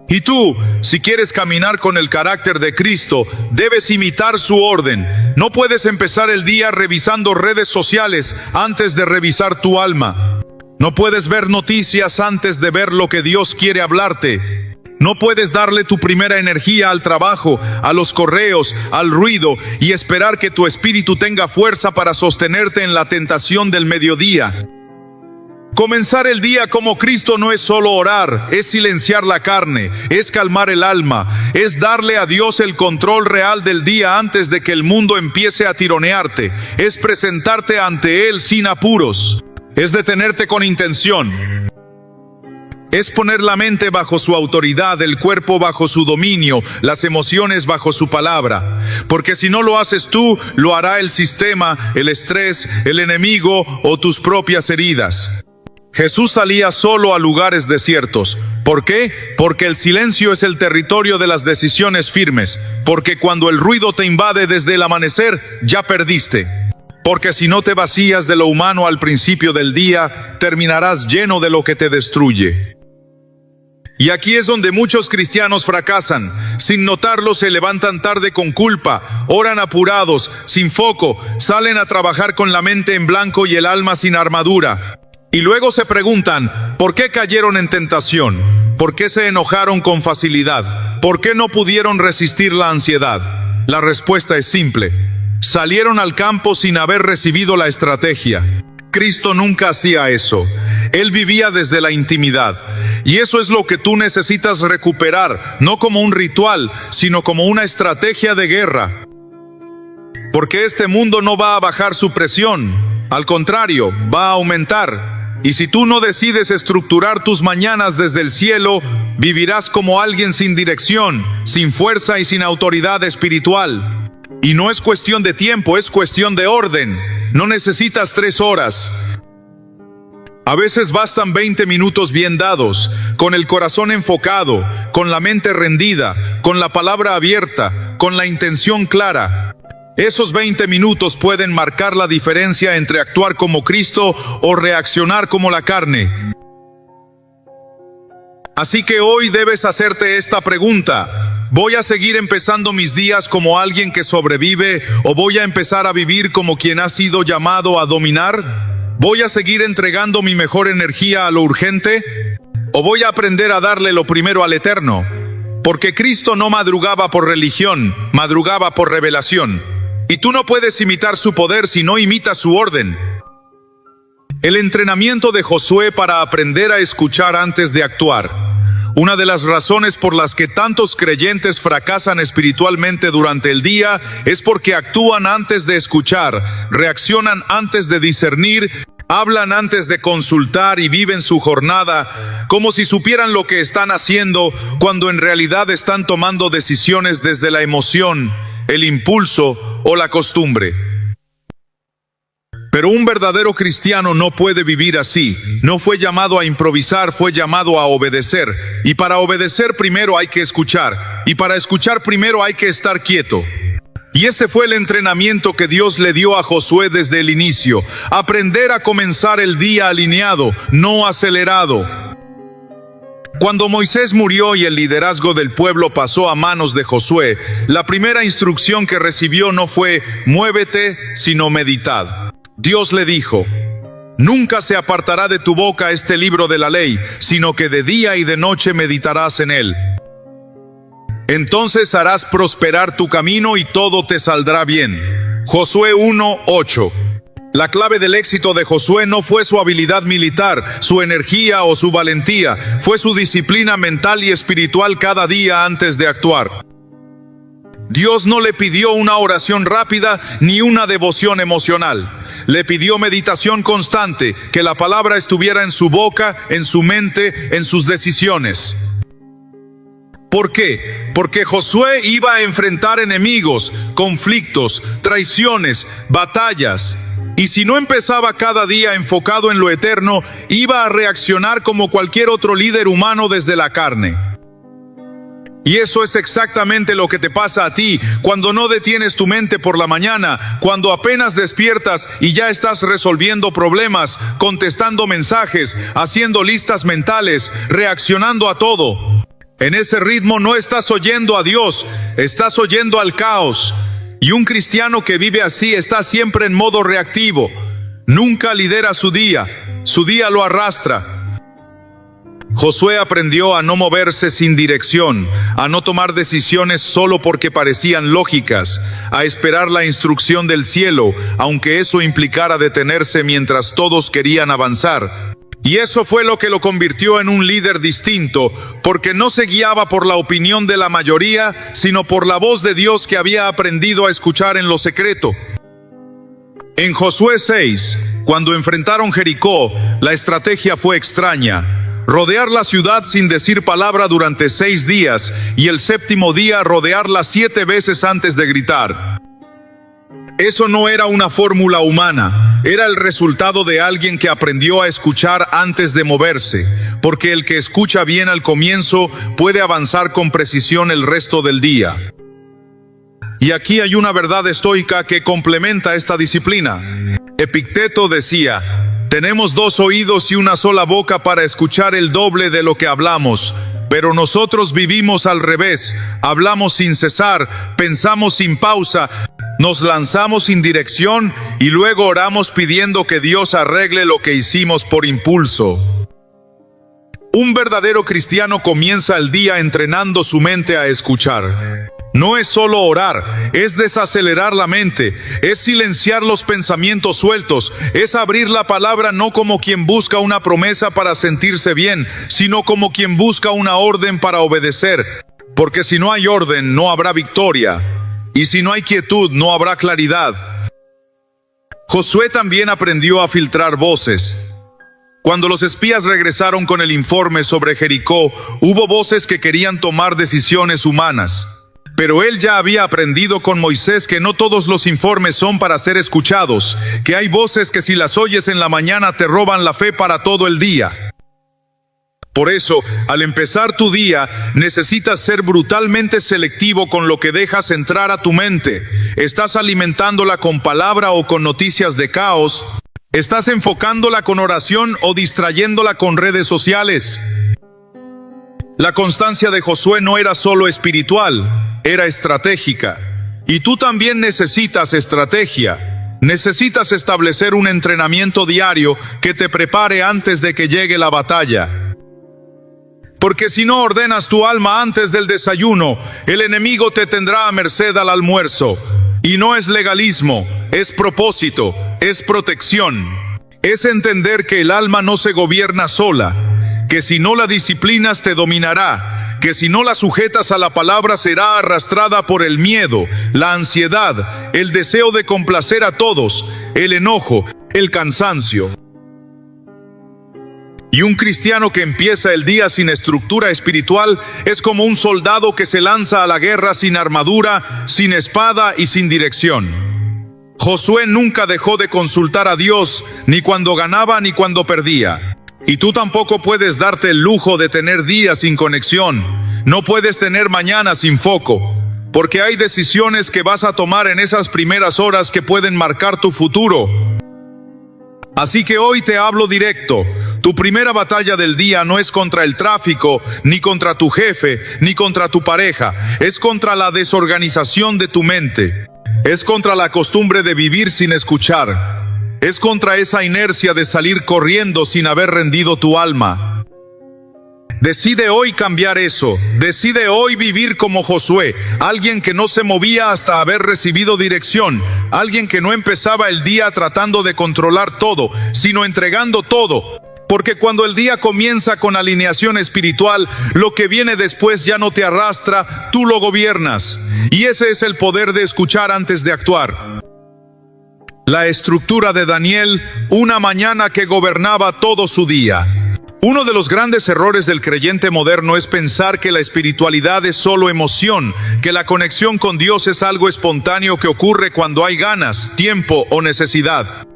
Y tú, si quieres caminar con el carácter de Cristo, debes imitar su orden. No puedes empezar el día revisando redes sociales antes de revisar tu alma. No puedes ver noticias antes de ver lo que Dios quiere hablarte. No puedes darle tu primera energía al trabajo, a los correos, al ruido, y esperar que tu espíritu tenga fuerza para sostenerte en la tentación del mediodía. Comenzar el día como Cristo no es solo orar, es silenciar la carne, es calmar el alma, es darle a Dios el control real del día antes de que el mundo empiece a tironearte, es presentarte ante Él sin apuros, es detenerte con intención. Es poner la mente bajo su autoridad, el cuerpo bajo su dominio, las emociones bajo su palabra. Porque si no lo haces tú, lo hará el sistema, el estrés, el enemigo o tus propias heridas. Jesús salía solo a lugares desiertos. ¿Por qué? Porque el silencio es el territorio de las decisiones firmes. Porque cuando el ruido te invade desde el amanecer, ya perdiste. Porque si no te vacías de lo humano al principio del día, terminarás lleno de lo que te destruye. Y aquí es donde muchos cristianos fracasan. Sin notarlo se levantan tarde con culpa, oran apurados, sin foco, salen a trabajar con la mente en blanco y el alma sin armadura. Y luego se preguntan, ¿por qué cayeron en tentación? ¿Por qué se enojaron con facilidad? ¿Por qué no pudieron resistir la ansiedad? La respuesta es simple. Salieron al campo sin haber recibido la estrategia. Cristo nunca hacía eso. Él vivía desde la intimidad. Y eso es lo que tú necesitas recuperar, no como un ritual, sino como una estrategia de guerra. Porque este mundo no va a bajar su presión, al contrario, va a aumentar. Y si tú no decides estructurar tus mañanas desde el cielo, vivirás como alguien sin dirección, sin fuerza y sin autoridad espiritual. Y no es cuestión de tiempo, es cuestión de orden. No necesitas 3 horas. A veces bastan 20 minutos bien dados, con el corazón enfocado, con la mente rendida, con la palabra abierta, con la intención clara. Esos 20 minutos pueden marcar la diferencia entre actuar como Cristo o reaccionar como la carne. Así que hoy debes hacerte esta pregunta: ¿voy a seguir empezando mis días como alguien que sobrevive o voy a empezar a vivir como quien ha sido llamado a dominar? ¿Voy a seguir entregando mi mejor energía a lo urgente? ¿O voy a aprender a darle lo primero al eterno? Porque Cristo no madrugaba por religión, madrugaba por revelación. Y tú no puedes imitar su poder si no imitas su orden. El entrenamiento de Josué para aprender a escuchar antes de actuar. Una de las razones por las que tantos creyentes fracasan espiritualmente durante el día es porque actúan antes de escuchar, reaccionan antes de discernir, hablan antes de consultar y viven su jornada como si supieran lo que están haciendo, cuando en realidad están tomando decisiones desde la emoción, el impulso o la costumbre. Pero un verdadero cristiano no puede vivir así. No fue llamado a improvisar, fue llamado a obedecer. Y para obedecer primero hay que escuchar. Y para escuchar primero hay que estar quieto. Y ese fue el entrenamiento que Dios le dio a Josué desde el inicio. Aprender a comenzar el día alineado, no acelerado. Cuando Moisés murió y el liderazgo del pueblo pasó a manos de Josué, la primera instrucción que recibió no fue «muévete», sino «meditad». Dios le dijo: «Nunca se apartará de tu boca este libro de la ley, sino que de día y de noche meditarás en él. Entonces harás prosperar tu camino y todo te saldrá bien». Josué 1:8. La clave del éxito de Josué no fue su habilidad militar, su energía o su valentía, fue su disciplina mental y espiritual cada día antes de actuar. Dios no le pidió una oración rápida ni una devoción emocional. Le pidió meditación constante, que la palabra estuviera en su boca, en su mente, en sus decisiones. ¿Por qué? Porque Josué iba a enfrentar enemigos, conflictos, traiciones, batallas. Y si no empezaba cada día enfocado en lo eterno, iba a reaccionar como cualquier otro líder humano desde la carne. Y eso es exactamente lo que te pasa a ti cuando no detienes tu mente por la mañana, cuando apenas despiertas y ya estás resolviendo problemas, contestando mensajes, haciendo listas mentales, reaccionando a todo. En ese ritmo no estás oyendo a Dios, estás oyendo al caos. Y un cristiano que vive así está siempre en modo reactivo. Nunca lidera su día lo arrastra. Josué aprendió a no moverse sin dirección, a no tomar decisiones solo porque parecían lógicas, a esperar la instrucción del cielo, aunque eso implicara detenerse mientras todos querían avanzar. Y eso fue lo que lo convirtió en un líder distinto, porque no se guiaba por la opinión de la mayoría, sino por la voz de Dios que había aprendido a escuchar en lo secreto. En Josué 6, cuando enfrentaron Jericó, la estrategia fue extraña. Rodear la ciudad sin decir palabra durante 6 días, y el 7º día rodearla 7 veces antes de gritar. Eso no era una fórmula humana, era el resultado de alguien que aprendió a escuchar antes de moverse, porque el que escucha bien al comienzo puede avanzar con precisión el resto del día. Y aquí hay una verdad estoica que complementa esta disciplina. Epicteto decía: tenemos 2 oídos y una sola boca para escuchar el doble de lo que hablamos, pero nosotros vivimos al revés, hablamos sin cesar, pensamos sin pausa, nos lanzamos sin dirección y luego oramos pidiendo que Dios arregle lo que hicimos por impulso. Un verdadero cristiano comienza el día entrenando su mente a escuchar. No es solo orar, es desacelerar la mente, es silenciar los pensamientos sueltos, es abrir la palabra no como quien busca una promesa para sentirse bien, sino como quien busca una orden para obedecer. Porque si no hay orden, no habrá victoria, y si no hay quietud, no habrá claridad. Josué también aprendió a filtrar voces. Cuando los espías regresaron con el informe sobre Jericó, hubo voces que querían tomar decisiones humanas. Pero él ya había aprendido con Moisés que no todos los informes son para ser escuchados, que hay voces que si las oyes en la mañana te roban la fe para todo el día. Por eso, al empezar tu día, necesitas ser brutalmente selectivo con lo que dejas entrar a tu mente. ¿Estás alimentándola con palabra o con noticias de caos? ¿Estás enfocándola con oración o distrayéndola con redes sociales? La constancia de Josué no era solo espiritual, era estratégica. Y tú también necesitas estrategia. Necesitas establecer un entrenamiento diario que te prepare antes de que llegue la batalla. Porque si no ordenas tu alma antes del desayuno, el enemigo te tendrá a merced al almuerzo. Y no es legalismo, es propósito, es protección. Es entender que el alma no se gobierna sola, que si no la disciplinas te dominará, que si no la sujetas a la palabra será arrastrada por el miedo, la ansiedad, el deseo de complacer a todos, el enojo, el cansancio. Y un cristiano que empieza el día sin estructura espiritual es como un soldado que se lanza a la guerra sin armadura, sin espada y sin dirección. Josué nunca dejó de consultar a Dios, ni cuando ganaba ni cuando perdía. Y tú tampoco puedes darte el lujo de tener días sin conexión. No puedes tener mañana sin foco, porque hay decisiones que vas a tomar en esas primeras horas que pueden marcar tu futuro. Así que hoy te hablo directo. Tu primera batalla del día no es contra el tráfico, ni contra tu jefe, ni contra tu pareja. Es contra la desorganización de tu mente. Es contra la costumbre de vivir sin escuchar. Es contra esa inercia de salir corriendo sin haber rendido tu alma. Decide hoy cambiar eso. Decide hoy vivir como Josué, alguien que no se movía hasta haber recibido dirección, alguien que no empezaba el día tratando de controlar todo, sino entregando todo. Porque cuando el día comienza con alineación espiritual, lo que viene después ya no te arrastra, tú lo gobiernas. Y ese es el poder de escuchar antes de actuar. La estructura de Daniel, una mañana que gobernaba todo su día. Uno de los grandes errores del creyente moderno es pensar que la espiritualidad es solo emoción, que la conexión con Dios es algo espontáneo que ocurre cuando hay ganas, tiempo o necesidad.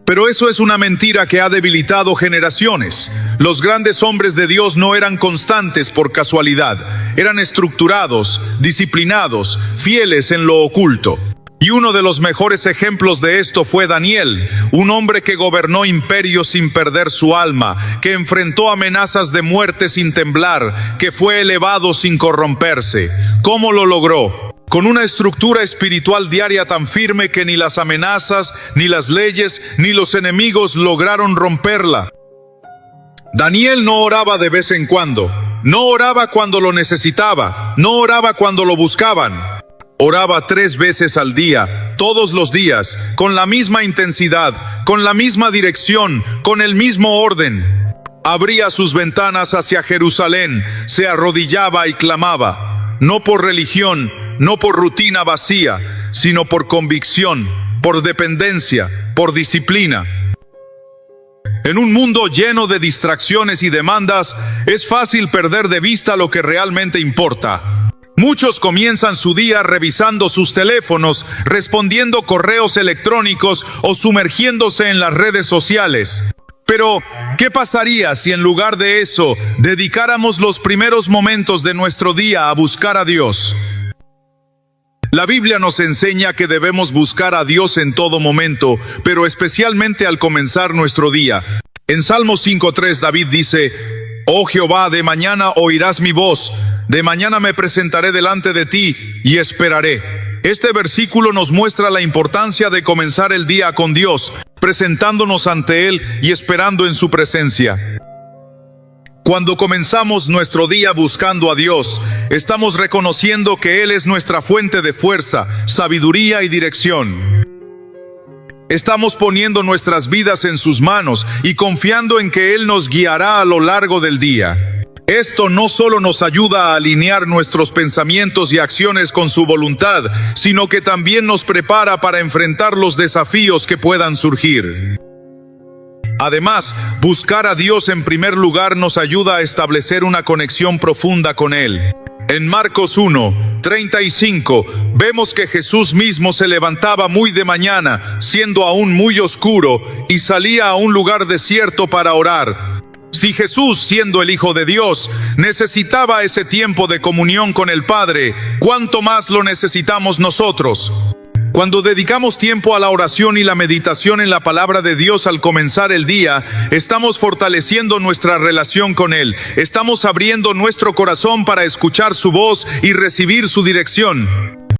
Pero eso es una mentira que ha debilitado generaciones. Los grandes hombres de Dios no eran constantes por casualidad, eran estructurados, disciplinados, fieles en lo oculto. Y uno de los mejores ejemplos de esto fue Daniel, un hombre que gobernó imperios sin perder su alma, que enfrentó amenazas de muerte sin temblar, que fue elevado sin corromperse. ¿Cómo lo logró? Con una estructura espiritual diaria tan firme que ni las amenazas, ni las leyes, ni los enemigos lograron romperla. Daniel no oraba de vez en cuando, no oraba cuando lo necesitaba, no oraba cuando lo buscaban. Oraba 3 veces al día, todos los días, con la misma intensidad, con la misma dirección, con el mismo orden. Abría sus ventanas hacia Jerusalén, se arrodillaba y clamaba, no por religión, no por rutina vacía, sino por convicción, por dependencia, por disciplina. En un mundo lleno de distracciones y demandas, es fácil perder de vista lo que realmente importa. Muchos comienzan su día revisando sus teléfonos, respondiendo correos electrónicos o sumergiéndose en las redes sociales. Pero, ¿qué pasaría si en lugar de eso dedicáramos los primeros momentos de nuestro día a buscar a Dios? La Biblia nos enseña que debemos buscar a Dios en todo momento, pero especialmente al comenzar nuestro día. En Salmo 5:3 David dice, «Oh Jehová, de mañana oirás mi voz, de mañana me presentaré delante de ti y esperaré». Este versículo nos muestra la importancia de comenzar el día con Dios, presentándonos ante Él y esperando en su presencia. Cuando comenzamos nuestro día buscando a Dios, estamos reconociendo que Él es nuestra fuente de fuerza, sabiduría y dirección. Estamos poniendo nuestras vidas en sus manos y confiando en que Él nos guiará a lo largo del día. Esto no solo nos ayuda a alinear nuestros pensamientos y acciones con su voluntad, sino que también nos prepara para enfrentar los desafíos que puedan surgir. Además, buscar a Dios en primer lugar nos ayuda a establecer una conexión profunda con Él. En Marcos 1:35, vemos que Jesús mismo se levantaba muy de mañana, siendo aún muy oscuro, y salía a un lugar desierto para orar. Si Jesús, siendo el Hijo de Dios, necesitaba ese tiempo de comunión con el Padre, ¿cuánto más lo necesitamos nosotros? Cuando dedicamos tiempo a la oración y la meditación en la palabra de Dios al comenzar el día, estamos fortaleciendo nuestra relación con Él. Estamos abriendo nuestro corazón para escuchar su voz y recibir su dirección.